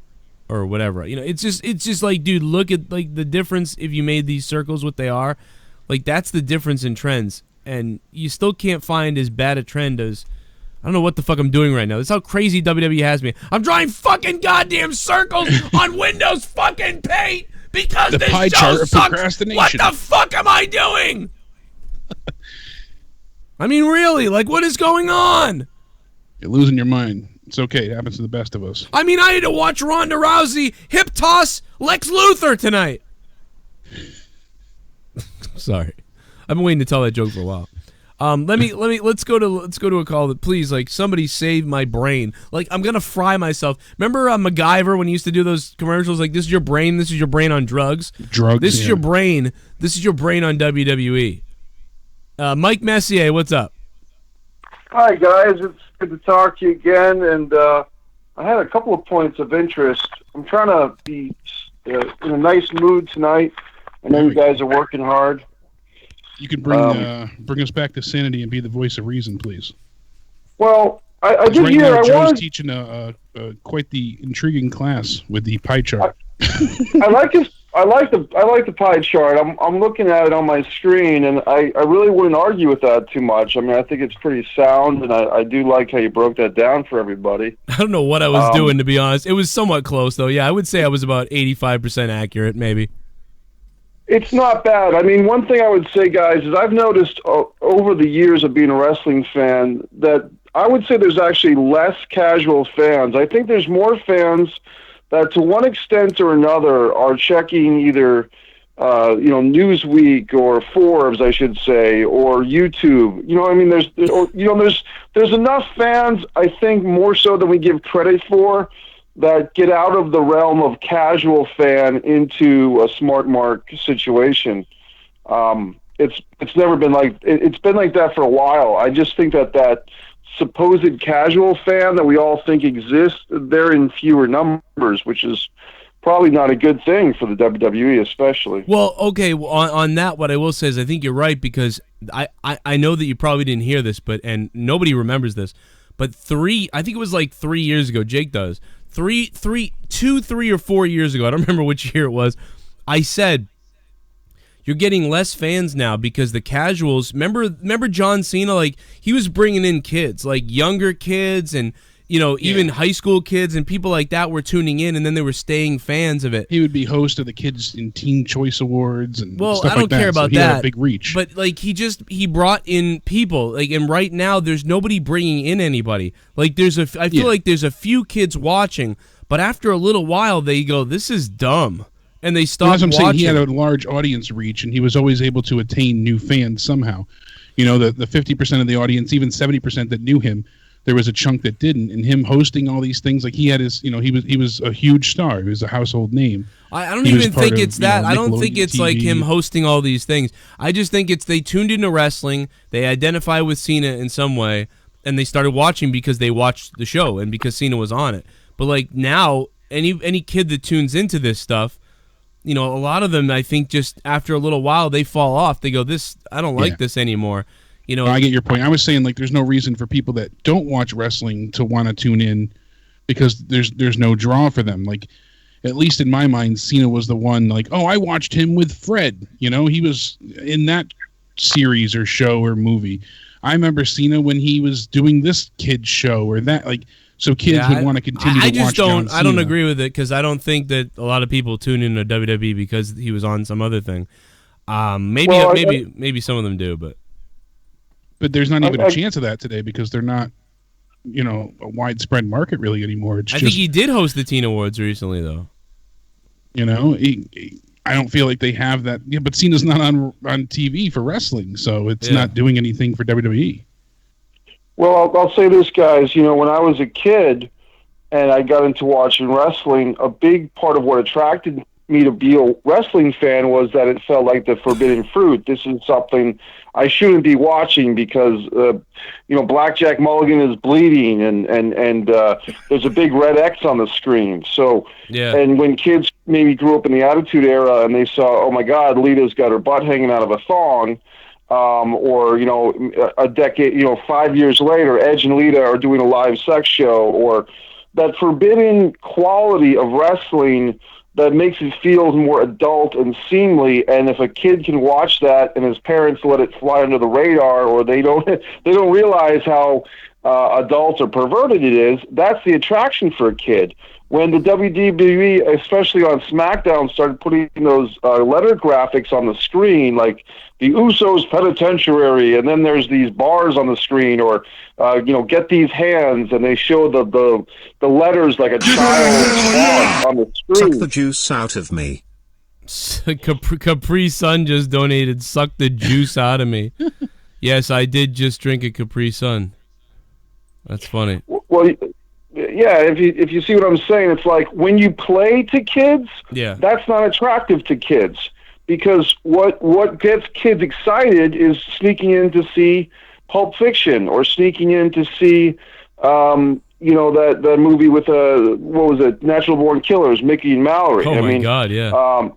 or whatever. You know, it's just like, dude, look at like the difference if you made these circles what they are. Like that's the difference in trends. And you still can't find as bad a trend as, I don't know what the fuck I'm doing right now. This is how crazy WWE has me. I'm drawing fucking goddamn circles on Windows fucking Paint because the this pie show chart of sucks. procrastination. What the fuck am I doing? I mean, really, like, what is going on? You're losing your mind. It's okay. It happens to the best of us. I mean, I had to watch Ronda Rousey hip toss Lex Luthor tonight. Sorry, I've been waiting to tell that joke for a while. Let's go to a call that, please, like, somebody save my brain. Like, I'm gonna fry myself. Remember MacGyver when he used to do those commercials like, this is your brain on drugs. This is your brain. This is your brain on WWE. Mike Messier, what's up? Hi guys, it's good to talk to you again. And I had a couple of points of interest. I'm trying to be in a nice mood tonight. I know you guys are working hard. You can bring us back to sanity and be the voice of reason, please. Well, I did right hear. now, I Joe's wanted teaching quite the intriguing class with the pie chart. I like the pie chart. I'm looking at it on my screen, and I really wouldn't argue with that too much. I mean, I think it's pretty sound, and I do like how you broke that down for everybody. I don't know what I was doing, to be honest. It was somewhat close, though. Yeah, I would say I was about 85% accurate, maybe. It's not bad. I mean, one thing I would say, guys, is I've noticed over the years of being a wrestling fan that I would say there's actually less casual fans. I think there's more fans that to one extent or another are checking either Newsweek or Forbes, I should say, or YouTube. You know, I mean, there's enough fans, I think, more so than we give credit for, that get out of the realm of casual fan into a smart mark situation. It's never been like it's been like that for a while. I just think that supposed casual fan that we all think exists, they're in fewer numbers, which is probably not a good thing for the WWE, especially. Well, okay, on that, what I will say is I think you're right, because I know that you probably didn't hear this, and nobody remembers this, but I think it was like 3 years ago, Jake does, 3 or 4 years ago, I don't remember which year it was, I said, you're getting less fans now because the casuals, remember John Cena, like, he was bringing in kids, like younger kids, and even high school kids and people like that were tuning in, and then they were staying fans of it. He would be host of the Kids in Teen Choice Awards and stuff like that. I don't care about so he that. Had a big reach. But like he brought in people, like, and right now there's nobody bringing in anybody. Like I feel like there's a few kids watching, but after a little while they go, this is dumb. And they stopped watching. watching. He had a large audience reach, and he was always able to attain new fans somehow. You know, the 50% of the audience, even 70% that knew him, there was a chunk that didn't. And him hosting all these things, like he had his, he was a huge star. He was a household name. I don't even think it's that. I don't think it's like him hosting all these things. I just think it's they tuned into wrestling, they identify with Cena in some way, and they started watching because they watched the show and because Cena was on it. But like now, any kid that tunes into this stuff, a lot of them, I think, just after a little while, they fall off. They go, I don't like this anymore. I get your point. I was saying, like, there's no reason for people that don't watch wrestling to want to tune in because there's no draw for them. Like, at least in my mind, Cena was the one, like, oh, I watched him with Fred. He was in that series or show or movie. I remember Cena when he was doing this kid's show or that, like, so kids would want to continue to watch John Cena. I don't agree with it because I don't think that a lot of people tune into WWE because he was on some other thing. Maybe some of them do, but there's not even a chance of that today because they're not, a widespread market really anymore. I think he did host the Teen Awards recently, though. I don't feel like they have that. Yeah, but Cena's not on TV for wrestling, so it's not doing anything for WWE. Well, I'll say this, guys. When I was a kid and I got into watching wrestling, a big part of what attracted me to be a wrestling fan was that it felt like the forbidden fruit. This is something I shouldn't be watching because, Blackjack Mulligan is bleeding and there's a big red X on the screen. So, and when kids maybe grew up in the Attitude Era and they saw, oh my God, Lita's got her butt hanging out of a thong, or a decade, 5 years later, Edge and Lita are doing a live sex show, or that forbidden quality of wrestling that makes it feel more adult and seemly. And if a kid can watch that and his parents let it fly under the radar, or they don't realize how adult or perverted it is, that's the attraction for a kid. When the WWE, especially on SmackDown, started putting those letter graphics on the screen, like the Usos Penitentiary, and then there's these bars on the screen, or get these hands, and they show the letters like a child on the screen. Suck the juice out of me. Capri Sun just donated. Suck the juice out of me. Yes, I did just drink a Capri Sun. That's funny. Well. Yeah, if you see what I'm saying, it's like when you play to kids, that's not attractive to kids, because what gets kids excited is sneaking in to see Pulp Fiction or sneaking in to see that movie with what was it, Natural Born Killers, Mickey and Mallory. Oh my God, yeah. I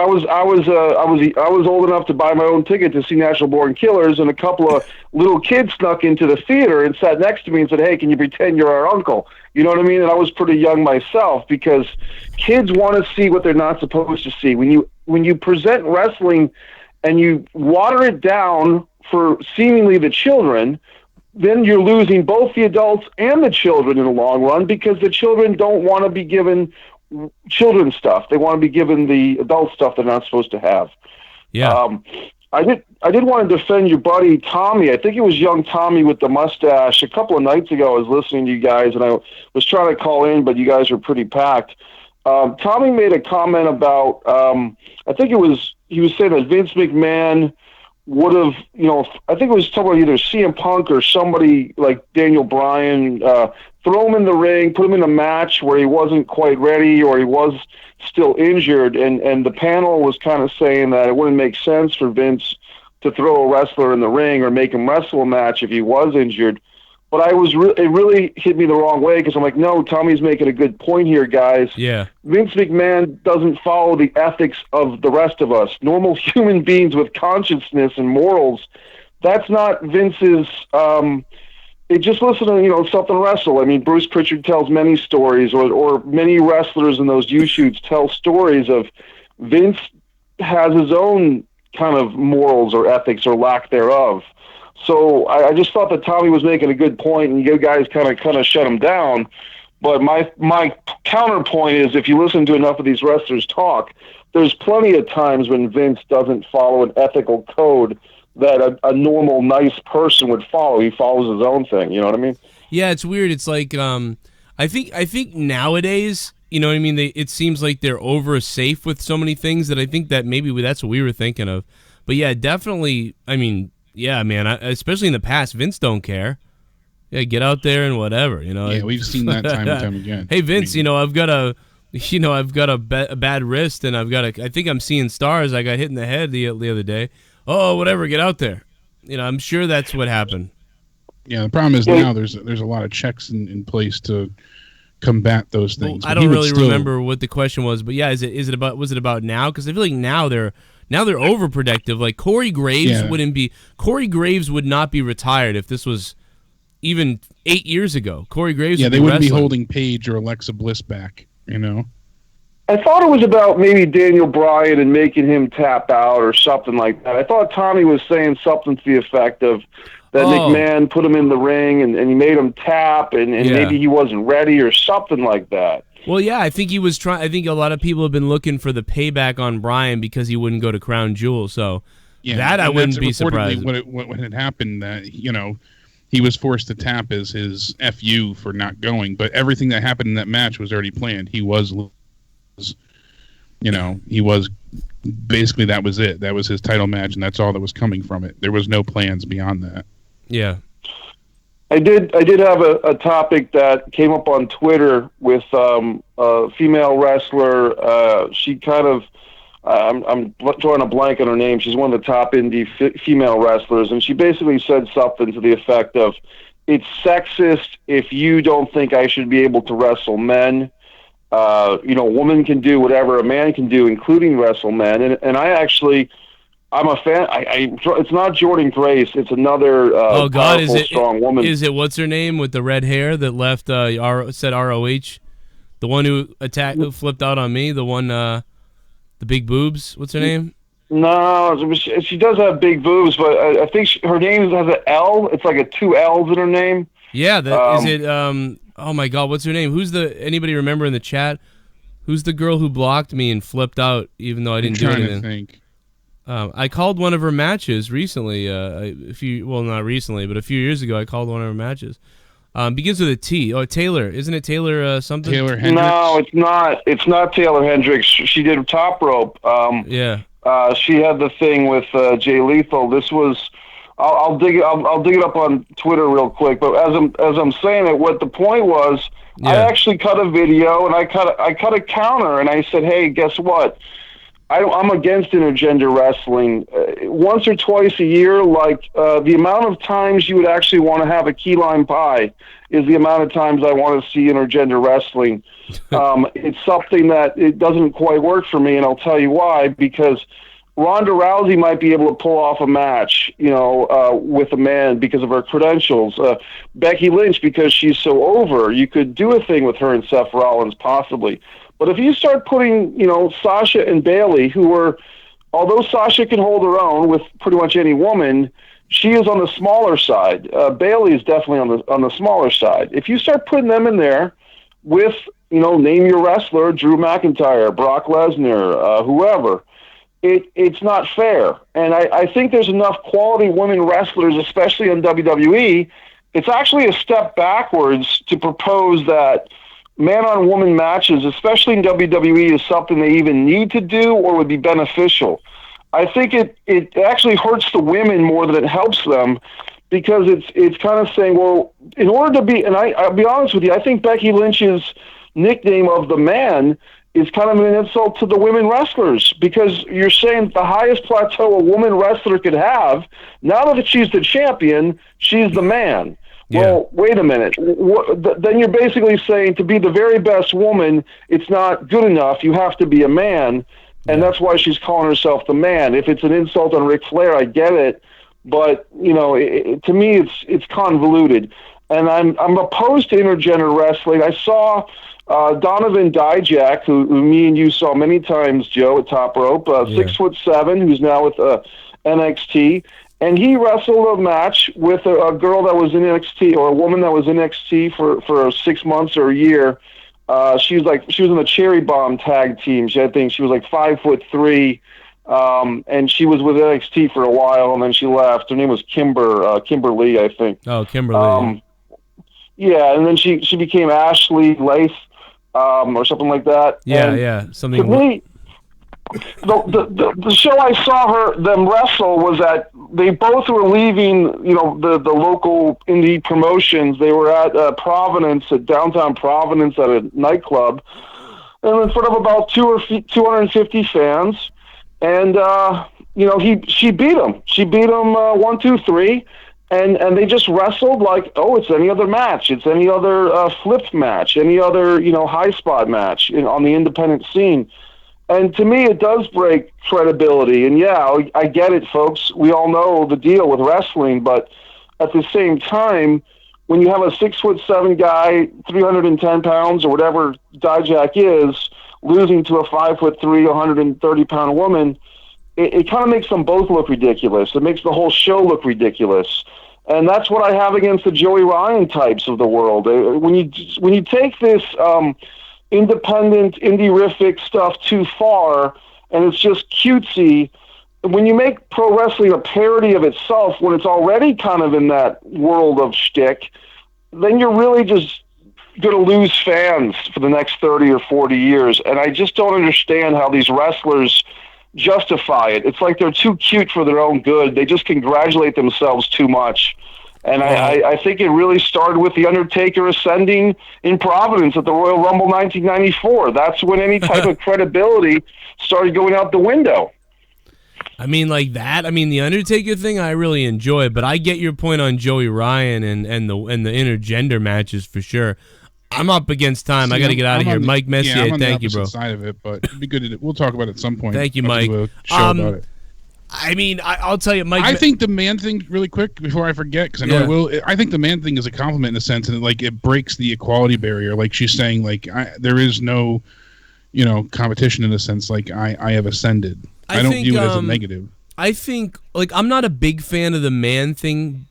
was old enough to buy my own ticket to see Natural Born Killers, and a couple of little kids snuck into the theater and sat next to me and said, "Hey, can you pretend you're our uncle?" You know what I mean? And I was pretty young myself, because kids want to see what they're not supposed to see. When you present wrestling and you water it down for seemingly the children, then you're losing both the adults and the children in the long run, because the children don't want to be given children's stuff. They want to be given the adult stuff they're not supposed to have. Yeah. I did want to defend your buddy Tommy. I think it was young Tommy with the mustache. A couple of nights ago, I was listening to you guys, and I was trying to call in, but you guys were pretty packed. Tommy made a comment about, I think he was saying that Vince McMahon would have, I think it was talking about either CM Punk or somebody like Daniel Bryan, throw him in the ring, put him in a match where he wasn't quite ready or he was still injured, and the panel was kind of saying that it wouldn't make sense for Vince to throw a wrestler in the ring or make him wrestle a match if he was injured. But it really hit me the wrong way, because I'm like, no, Tommy's making a good point here, guys. Yeah. Vince McMahon doesn't follow the ethics of the rest of us. Normal human beings with consciousness and morals, that's not Vince's... just listen to, something wrestle. I mean, Bruce Pritchard tells many stories, or many wrestlers in those U-shoots tell stories of Vince has his own kind of morals or ethics or lack thereof. So I just thought that Tommy was making a good point, and you guys kind of shut him down. But my counterpoint is, if you listen to enough of these wrestlers talk, there's plenty of times when Vince doesn't follow an ethical code that a normal, nice person would follow. He follows his own thing. You know what I mean? Yeah, it's weird. It's like I think nowadays, you know what I mean? It seems like they're over safe with so many things that I think that maybe that's what we were thinking of. But yeah, definitely. I mean, yeah, man. Especially in the past, Vince don't care. Yeah, get out there and whatever, you know. Yeah, we've seen that time and time again. Hey Vince, I've got a bad wrist, and I think I'm seeing stars. I got hit in the head the other day. Oh, whatever, get out there. I'm sure that's what happened. Yeah, the problem is now there's a lot of checks in place to combat those things. Well, I don't really remember what the question was, but yeah, was it about now? Because I feel like now they're overprotective. Like Corey Graves Corey Graves would not be retired if this was even 8 years ago. Corey Graves, they wouldn't be holding Paige or Alexa Bliss back. I thought it was about maybe Daniel Bryan and making him tap out or something like that. I thought Tommy was saying something to the effect of that McMahon put him in the ring and he made him tap and maybe he wasn't ready or something like that. Well, yeah, I think he was trying. I think a lot of people have been looking for the payback on Bryan because he wouldn't go to Crown Jewel. So that I wouldn't be surprised. What had happened that he was forced to tap as his FU for not going, but everything that happened in that match was already planned. He was basically, that was it. That was his title match, and that's all that was coming from it. There was no plans beyond that. Yeah. I did have a topic that came up on Twitter with a female wrestler. She kind of, I'm drawing a blank on her name. She's one of the top indie female wrestlers, and she basically said something to the effect of, "It's sexist if you don't think I should be able to wrestle men. A woman can do whatever a man can do, including wrestle men." And I'm a fan. It's not Jordan Grace. It's another powerful, strong woman. Is it what's her name with the red hair that left said ROH? The one who flipped out on me. The one, the big boobs. What's her name? No, she does have big boobs, but I think her name has an L. It's like a 2 L's in her name. Yeah. Is it? Oh my God, what's her name? Anybody remember in the chat? Who's the girl who blocked me and flipped out even though I didn't do anything? To think. I called one of her matches recently. Not recently, but a few years ago, I called one of her matches. Begins with a T. Oh, Taylor. Isn't it Taylor something? Taylor Hendricks? No, it's not. It's not Taylor Hendricks. She did top rope. Yeah. She had the thing with Jay Lethal. This was. I'll dig it up on Twitter real quick. But as I'm saying it, what the point was, I actually cut a video and I cut a counter and I said, hey, guess what? I'm against intergender wrestling. Once or twice a year, the amount of times you would actually want to have a key lime pie is the amount of times I want to see intergender wrestling. It's something that it doesn't quite work for me, and I'll tell you why. Because Ronda Rousey might be able to pull off a match, with a man because of her credentials. Becky Lynch, because she's so over, you could do a thing with her and Seth Rollins possibly. But if you start putting, Sasha and Bayley, although Sasha can hold her own with pretty much any woman, she is on the smaller side. Bayley is definitely on the smaller side. If you start putting them in there with, name your wrestler, Drew McIntyre, Brock Lesnar, whoever, it's not fair. And I think there's enough quality women wrestlers, especially in WWE. It's actually a step backwards to propose that man-on-woman matches, especially in WWE, is something they even need to do or would be beneficial. I think it actually hurts the women more than it helps them, because it's kind of saying, well, in order to be, and I'll be honest with you, I think Becky Lynch's nickname of the man is kind of an insult to the women wrestlers, because you're saying the highest plateau a woman wrestler could have, now that she's the champion, she's the man. Yeah. Well, wait a minute. Then you're basically saying to be the very best woman, it's not good enough. You have to be a man, and that's why she's calling herself the man. If it's an insult on Ric Flair, I get it, but to me, it's convoluted, and I'm opposed to intergender wrestling. I saw Donovan Dijak, who me and you saw many times, Joe, at Top Rope, 6'7", who's now with NXT. And he wrestled a match with a girl that was in NXT, or a woman that was in NXT for 6 months or a year. She was in the Cherry Bomb tag team. I think she was like 5'3", and she was with NXT for a while, and then she left. Her name was Kimberly, I think. Oh, Kimberly. Yeah, and then she became Ashley Lace, or something like that. Yeah, something. the show I saw them wrestle was at, they both were leaving, the local indie promotions. They were at Providence, at downtown Providence, at a nightclub, and in front of about 250 fans. And she beat him. She beat him 1, 2, 3. And they just wrestled like, it's any other match. It's any other flipped match, any other, high spot match on the independent scene. And to me, it does break credibility. And yeah, I get it, folks. We all know the deal with wrestling. But at the same time, when you have a 6'7" guy, 310 pounds or whatever Dijak is, losing to a 5'3", 130-pound woman, it kind of makes them both look ridiculous. It makes the whole show look ridiculous. And that's what I have against the Joey Ryan types of the world. When you take this independent, indie-rific stuff too far, and it's just cutesy, when you make pro wrestling a parody of itself, when it's already kind of in that world of shtick, then you're really just going to lose fans for the next 30 or 40 years. And I just don't understand how these wrestlers justify it. It's like they're too cute for their own good. They just congratulate themselves too much. And I think it really started with The Undertaker ascending in Providence at the Royal Rumble 1994. That's when any type of credibility started going out the window. I mean, like that. I mean, the Undertaker thing I really enjoy, but I get your point on Joey Ryan and the intergender matches for sure. I'm up against time. I got to get out of here. Mike Messier, thank you, bro. Side of it, but it'd be good. We'll talk about it at some point. Thank you, Mike. About it. I mean, I'll tell you, Mike. I think the man thing, really quick, before I forget, because I know I will. I think the man thing is a compliment in a sense, and it breaks the equality barrier. Like she's saying, there is no, competition in a sense. Like I have ascended. I don't view it as a negative. I think, I'm not a big fan of the man thing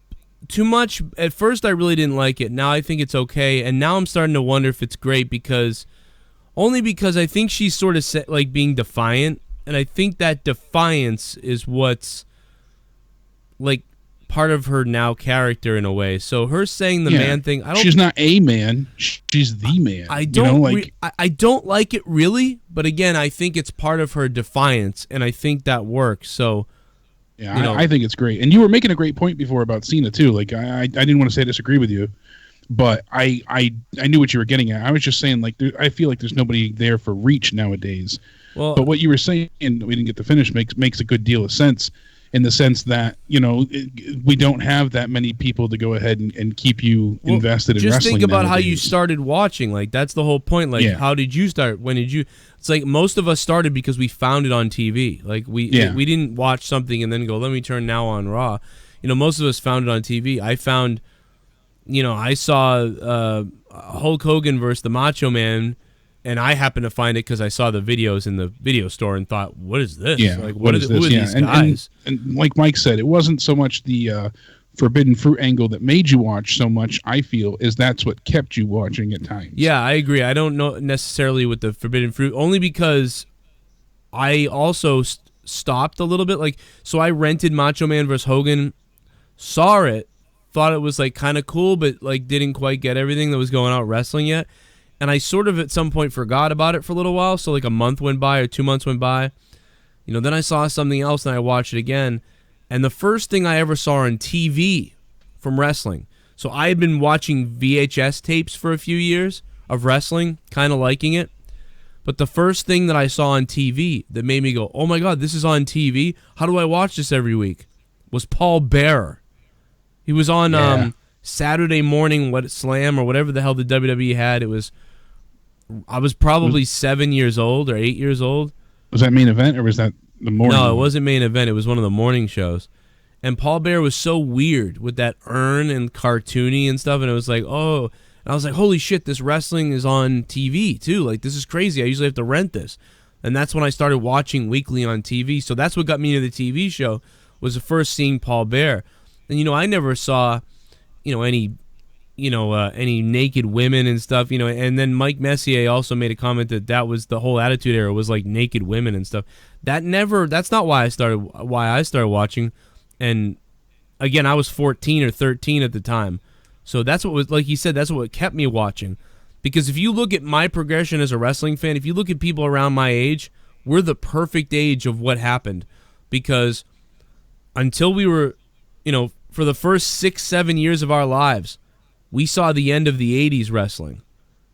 too much. At first, I really didn't like it. Now I think it's okay, and now I'm starting to wonder if it's great because I think she's sort of being defiant. And I think that defiance is what's part of her now character in a way. So her saying the man thing, she's not a man, she's the man. I don't like it really, but again, I think it's part of her defiance, and I think that works. So yeah, I think it's great. And you were making a great point before about Cena too. Like I didn't want to say I disagree with you, but I knew what you were getting at. I was just saying I feel like there's nobody there for reach nowadays. Well, but what you were saying, we didn't get to finish, makes a good deal of sense in the sense that, we don't have that many people to go ahead and keep you invested in wrestling. Just think about nowadays. how you started watching. That's the whole point. How did you start? When did you? It's like most of us started because we found it on TV. We didn't watch something and then go, let me turn now on Raw. Most of us found it on TV. I found, I saw Hulk Hogan versus the Macho Man. And I happened to find it because I saw the videos in the video store and thought, what is this? Yeah, who are these guys? And like Mike said, it wasn't so much the forbidden fruit angle that made you watch so much, I feel, is that's what kept you watching at times. Yeah, I agree. I don't know necessarily with the forbidden fruit, only because I also stopped a little bit. So I rented Macho Man vs. Hogan, saw it, thought it was kind of cool, but didn't quite get everything that was going on wrestling yet. And I sort of at some point forgot about it for a little while. So a month went by or 2 months went by. Then I saw something else and I watched it again. And the first thing I ever saw on TV from wrestling. So I had been watching VHS tapes for a few years of wrestling, kind of liking it. But the first thing that I saw on TV that made me go, oh my God, this is on TV? How do I watch this every week? Was Paul Bearer. He was on Saturday morning Slam or whatever the hell the WWE had. I was probably 7 years old or 8 years old. Was that main event or was that the morning? No, it wasn't main event. It was one of the morning shows. And Paul Bearer was so weird with that urn and cartoony and stuff. And it was and I was like, holy shit, this wrestling is on TV too. This is crazy. I usually have to rent this. And that's when I started watching weekly on TV. So that's what got me into the TV show, was the first seeing Paul Bearer. And, I never saw, any naked women and stuff, and then Mike Messier also made a comment that was the whole Attitude Era was naked women and stuff. That's not why I started watching. And again, I was 14 or 13 at the time. So that's what was, like he said, that's what kept me watching. Because if you look at my progression as a wrestling fan, if you look at people around my age, we're the perfect age of what happened, because until we were, for the first 6-7 years of our lives, we saw the end of the 80s wrestling.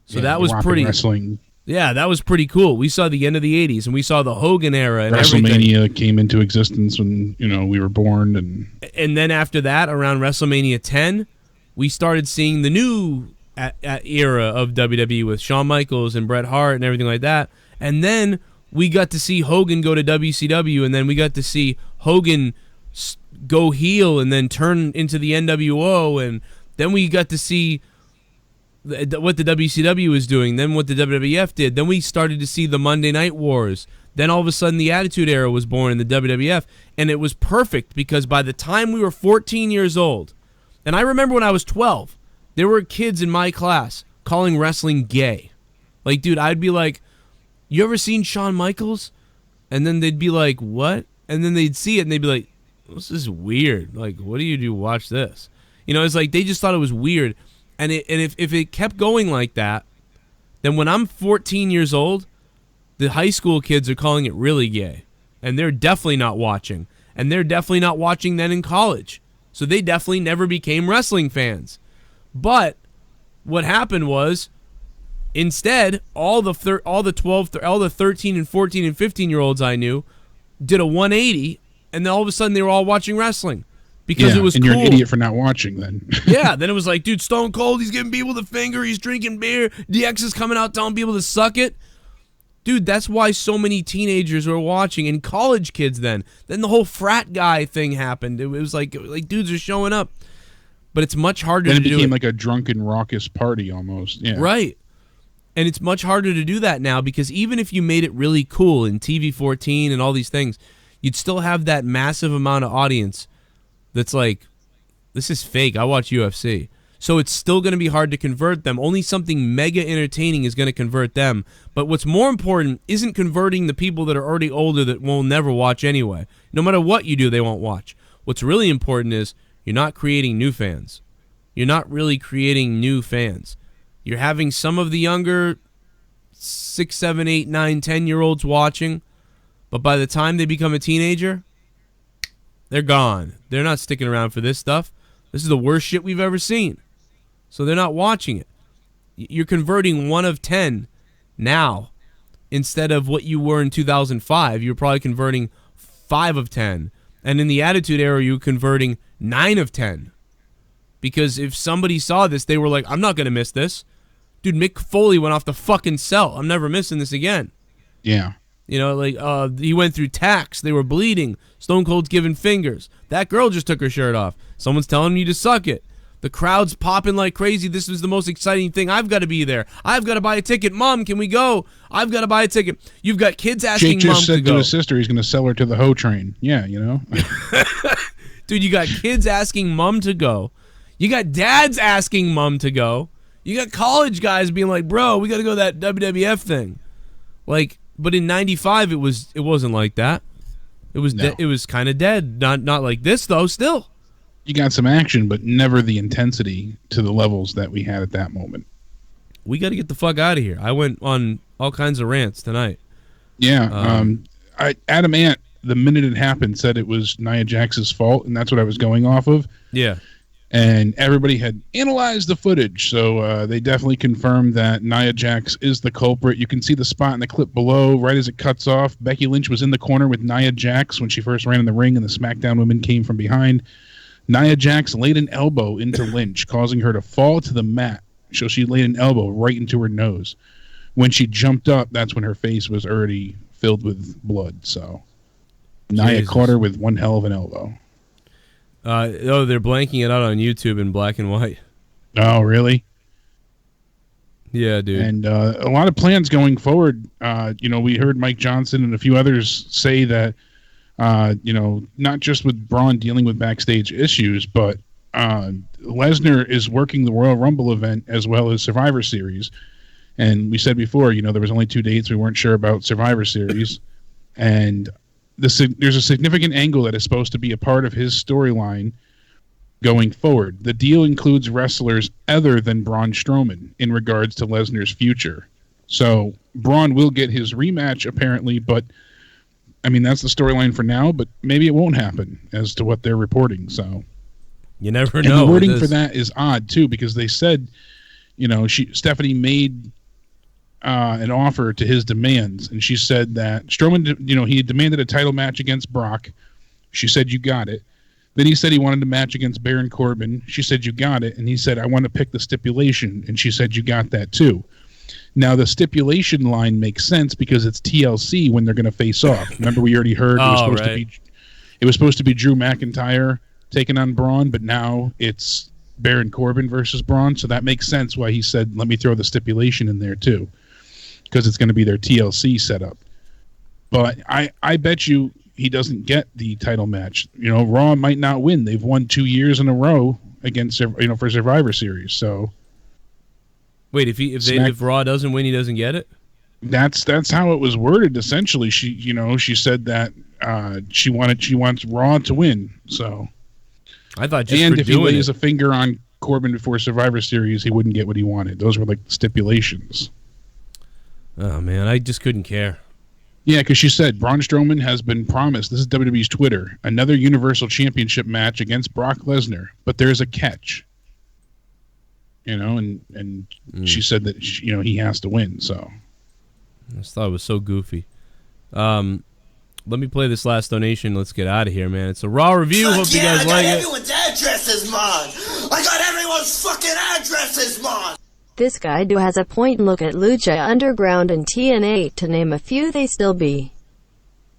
So that was pretty wrestling. Yeah, that was pretty cool. We saw the end of the 80s, and we saw the Hogan era and WrestleMania everything. came into existence when, we were born. And then after that, around WrestleMania 10, we started seeing the new era of WWE with Shawn Michaels and Bret Hart and everything like that. And then we got to see Hogan go to WCW, and then we got to see Hogan go heel and then turn into the NWO, and then we got to see what the WCW was doing, then what the WWF did. Then we started to see the Monday Night Wars. Then all of a sudden the Attitude Era was born in the WWF, and it was perfect because by the time we were 14 years old, and I remember when I was 12, there were kids in my class calling wrestling gay. Like, dude, I'd be like, you ever seen Shawn Michaels? And then they'd be like, what? And then they'd see it and they'd be like, this is weird. Like, what do you do? Watch this. It's like they just thought it was weird. And if it kept going like that, then when I'm 14 years old, the high school kids are calling it really gay. And they're definitely not watching. And they're definitely not watching then in college. So they definitely never became wrestling fans. But what happened was, instead, all the 13 and 14 and 15-year-olds I knew did a 180, and then all of a sudden they were all watching wrestling. Because it was and cool. You're an idiot for not watching then. Yeah, then it was like, dude, Stone Cold, he's giving people the finger, he's drinking beer, DX is coming out telling people to suck it. Dude, that's why so many teenagers were watching, and college kids then. Then the whole frat guy thing happened. It was like dudes are showing up. But it's much harder to do it. Then it became like a drunken, raucous party almost. Yeah. Right. And it's much harder to do that now because even if you made it really cool in TV-14 and all these things, you'd still have that massive amount of audience that's like, this is fake. I watch UFC. So it's still going to be hard to convert them. Only something mega entertaining is going to convert them. But what's more important isn't converting the people that are already older that will never watch anyway. No matter what you do, they won't watch. What's really important is you're not creating new fans. You're not really creating new fans. You're having some of the younger 6, 7, 8, 9, 10-year-olds watching, but by the time they become a teenager, they're gone. They're not sticking around for this stuff. This is the worst shit we've ever seen. So they're not watching it. You're converting 1 of 10 now instead of what you were in 2005. You're probably converting 5 of 10. And in the Attitude Era, you were converting 9 of 10. Because if somebody saw this, they were like, I'm not going to miss this. Dude, Mick Foley went off the fucking cell. I'm never missing this again. Yeah. He went through tacks. They were bleeding. Stone Cold's giving fingers. That girl just took her shirt off. Someone's telling you to suck it. The crowd's popping like crazy. This is the most exciting thing. I've got to be there. I've got to buy a ticket. Mom, can we go? I've got to buy a ticket. You've got kids asking Jake Mom just to said go. to his sister he's going to sell her to the hoe train. Yeah, Dude, you got kids asking Mom to go. You got dads asking Mom to go. You got college guys being like, bro, we got to go to that WWF thing. Like, but in 95, it wasn't like that. It was it was kind of dead. Not like this, though, still. You got some action, but never the intensity to the levels that we had at that moment. We got to get the fuck out of here. I went on all kinds of rants tonight. Yeah. Adam Ant, the minute it happened, said it was Nia Jax's fault, and that's what I was going off of. Yeah. And everybody had analyzed the footage, so they definitely confirmed that Nia Jax is the culprit. You can see the spot in the clip below, right as it cuts off. Becky Lynch was in the corner with Nia Jax when she first ran in the ring, and the SmackDown women came from behind. Nia Jax laid an elbow into Lynch, causing her to fall to the mat. So she laid an elbow right into her nose. When she jumped up, that's when her face was already filled with blood. So Nia caught her with one hell of an elbow. They're blanking it out on YouTube in black and white. Oh, really? Yeah, dude. And a lot of plans going forward. We heard Mike Johnson and a few others say that, not just with Braun dealing with backstage issues, but Lesnar is working the Royal Rumble event as well as Survivor Series. And we said before, there was only 2 dates. We weren't sure about Survivor Series. And there's a significant angle that is supposed to be a part of his storyline going forward. The deal includes wrestlers other than Braun Strowman in regards to Lesnar's future. So Braun will get his rematch apparently, but I mean that's the storyline for now. But maybe it won't happen as to what they're reporting. So you never and know. The wording for that is odd too, because they said, Stephanie made an offer to his demands, and she said that Strowman, he had demanded a title match against Brock. She said, "You got it." Then he said he wanted a match against Baron Corbin. She said, "You got it." And he said, "I want to pick the stipulation." And she said, "You got that too." Now, the stipulation line makes sense because it's TLC when they're going to face off. Remember, we already heard it was supposed to be Drew McIntyre taking on Braun, but now it's Baron Corbin versus Braun. So that makes sense why he said, "Let me throw the stipulation in there too," because it's going to be their TLC setup. But I bet you he doesn't get the title match. Raw might not win. They've won 2 years in a row against, for Survivor Series. So, wait, if Raw doesn't win, he doesn't get it. That's how it was worded. Essentially, she said that she wants Raw to win. So, I thought just and for if he doing lays a finger on Corbin before Survivor Series, he wouldn't get what he wanted. Those were like the stipulations. Oh man, I just couldn't care. Yeah, because she said Braun Strowman has been promised, this is WWE's Twitter, another Universal Championship match against Brock Lesnar, but there's a catch. And she said that he has to win. So I just thought it was so goofy. Let me play this last donation. Let's get out of here, man. It's a Raw review. Fuck Hope you yeah, guys I like got it. everyone's addresses, Mon. I got everyone's fucking addresses, Mon. This guy do has a point. Look at Lucha Underground and TNA, to name a few. They still be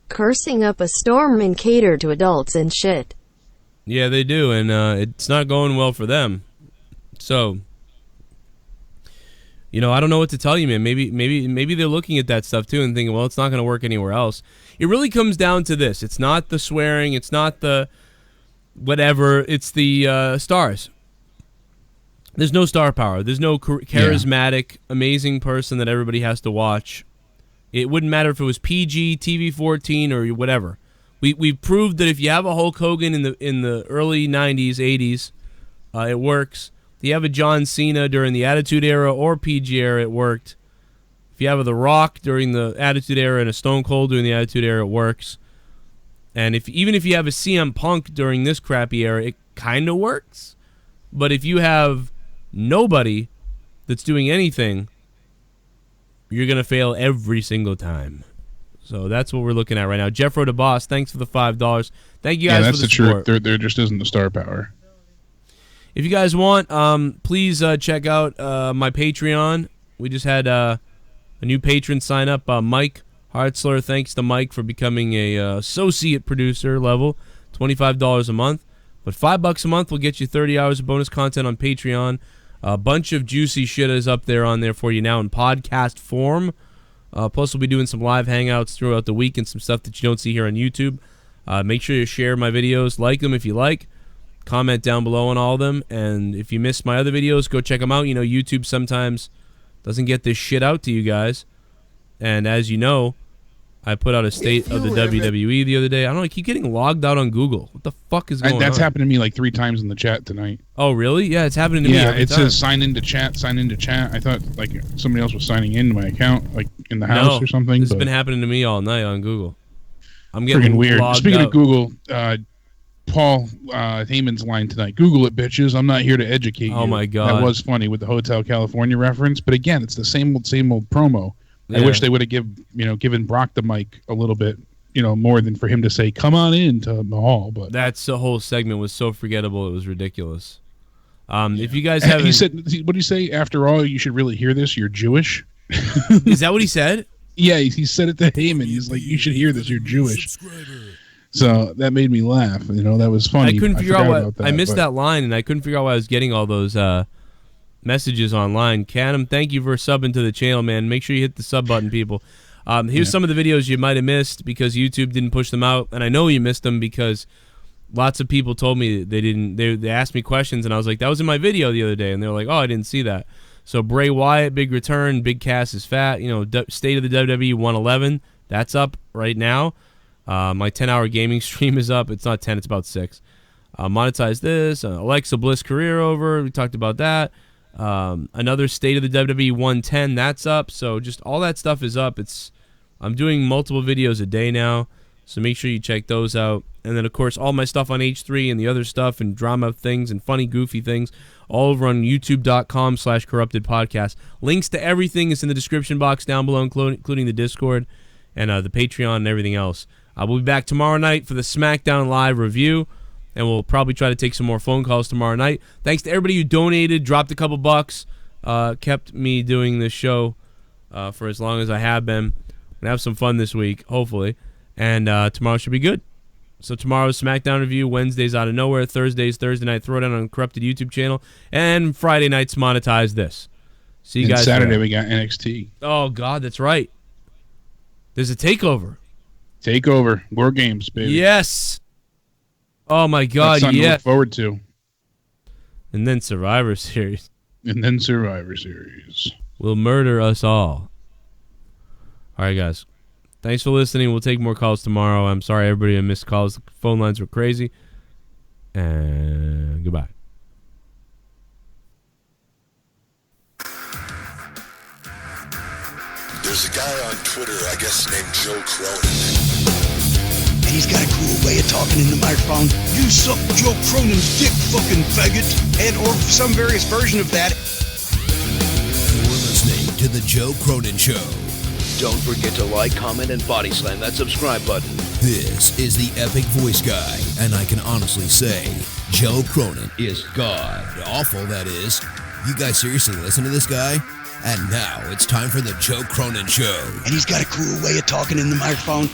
cursing up a storm and cater to adults and shit. Yeah, they do, and it's not going well for them. So, I don't know what to tell you, man. Maybe they're looking at that stuff too and thinking, well, it's not going to work anywhere else. It really comes down to this. It's not the swearing. It's not the whatever. It's the stars. There's no star power. There's no charismatic, amazing person that everybody has to watch. It wouldn't matter if it was PG, TV-14, or whatever. We've proved that if you have a Hulk Hogan in the early 90s, 80s, it works. If you have a John Cena during the Attitude Era or PG Era, it worked. If you have a The Rock during the Attitude Era and a Stone Cold during the Attitude Era, it works. And even if you have a CM Punk during this crappy era, it kind of works. But if you have nobody that's doing anything, you're going to fail every single time. So that's what we're looking at right now. Jeffro DeBoss, thanks for the $5. Thank you guys for the support. Truth. There just isn't the star power. If you guys want, please check out my Patreon. We just had a new patron sign up, Mike Hartzler. Thanks to Mike for becoming a associate producer level, $25 a month. But $5 a month will get you 30 hours of bonus content on Patreon. A bunch of juicy shit is up there on there for you now in podcast form. Plus, we'll be doing some live hangouts throughout the week and some stuff that you don't see here on YouTube. Make sure you share my videos, like them if you like. Comment down below on all of them. And if you missed my other videos, go check them out. YouTube sometimes doesn't get this shit out to you guys. And as you know, I put out a state of the WWE the other day. I don't know, I keep getting logged out on Google. What the fuck is going on? That's happened to me like 3 times in the chat tonight. Oh, really? Yeah, it's happening to me every it time. says sign into chat. I thought like somebody else was signing into my account, like in the house or something. This has been happening to me all night on Google. I'm getting freaking weird. logged Speaking out. of Google, Paul Heyman's line tonight, Google it, bitches. I'm not here to educate you. Oh, my God. That was funny with the Hotel California reference. But again, it's the same old promo. Yeah. I wish they would have given Brock the mic a little bit, more than for him to say, come on in to Mahal. But that's the whole segment was so forgettable. It was ridiculous. If you guys haven't... He said, what did he say? After all, you should really hear this. You're Jewish. Is that what he said? Yeah, he said it to Heyman. He's like, you should hear this. You're Jewish. So that made me laugh. That was funny. I couldn't figure out about that, I missed that line, and I couldn't figure out why I was getting all those messages online. Canham, thank you for subbing to the channel, man. Make sure you hit the sub button, people. Here's some of the videos you might have missed because YouTube didn't push them out, and I know you missed them because lots of people told me they didn't. They asked me questions, and I was like, that was in my video the other day, and they're like, oh, I didn't see that. So Bray Wyatt, big return, big Cass is fat. State of the WWE 111, that's up right now. My 10-hour gaming stream is up. It's not 10, it's about 6. Monetize this. Alexa Bliss career over. We talked about that. Another State of the WWE 110, that's up. So just all that stuff is up. I'm doing multiple videos a day now, so make sure you check those out. And then, of course, all my stuff on H3 and the other stuff and drama things and funny, goofy things all over on youtube.com/corruptedpodcast. Links to everything is in the description box down below, including the Discord and the Patreon and everything else. We'll be back tomorrow night for the SmackDown Live review, and we'll probably try to take some more phone calls tomorrow night. Thanks to everybody who donated, dropped a couple bucks, kept me doing this show for as long as I have been. I'm going to have some fun this week, hopefully, and tomorrow should be good. So tomorrow's SmackDown review, Wednesday's Out of Nowhere, Thursday's Thursday Night Throwdown on the Corrupted YouTube channel, and Friday night's Monetize This. See you guys. Saturday we got NXT. Oh, God, that's right. There's a takeover. War Games, baby. Yes. Oh, my God, That's something to yeah. look forward to. And then Survivor Series. Will murder us all. All right, guys. Thanks for listening. We'll take more calls tomorrow. I'm sorry everybody missed calls. The phone lines were crazy. And goodbye. There's a guy on Twitter, I guess named Joe Cronin. And he's got a cool way of talking in the microphone. You suck Joe Cronin's dick, fucking faggot. And or some various version of that. You're listening to The Joe Cronin Show. Don't forget to like, comment, and body slam that subscribe button. This is the Epic Voice Guy, and I can honestly say, Joe Cronin is god awful, that is. You guys seriously listen to this guy? And now it's time for The Joe Cronin Show. And he's got a cool way of talking in the microphone.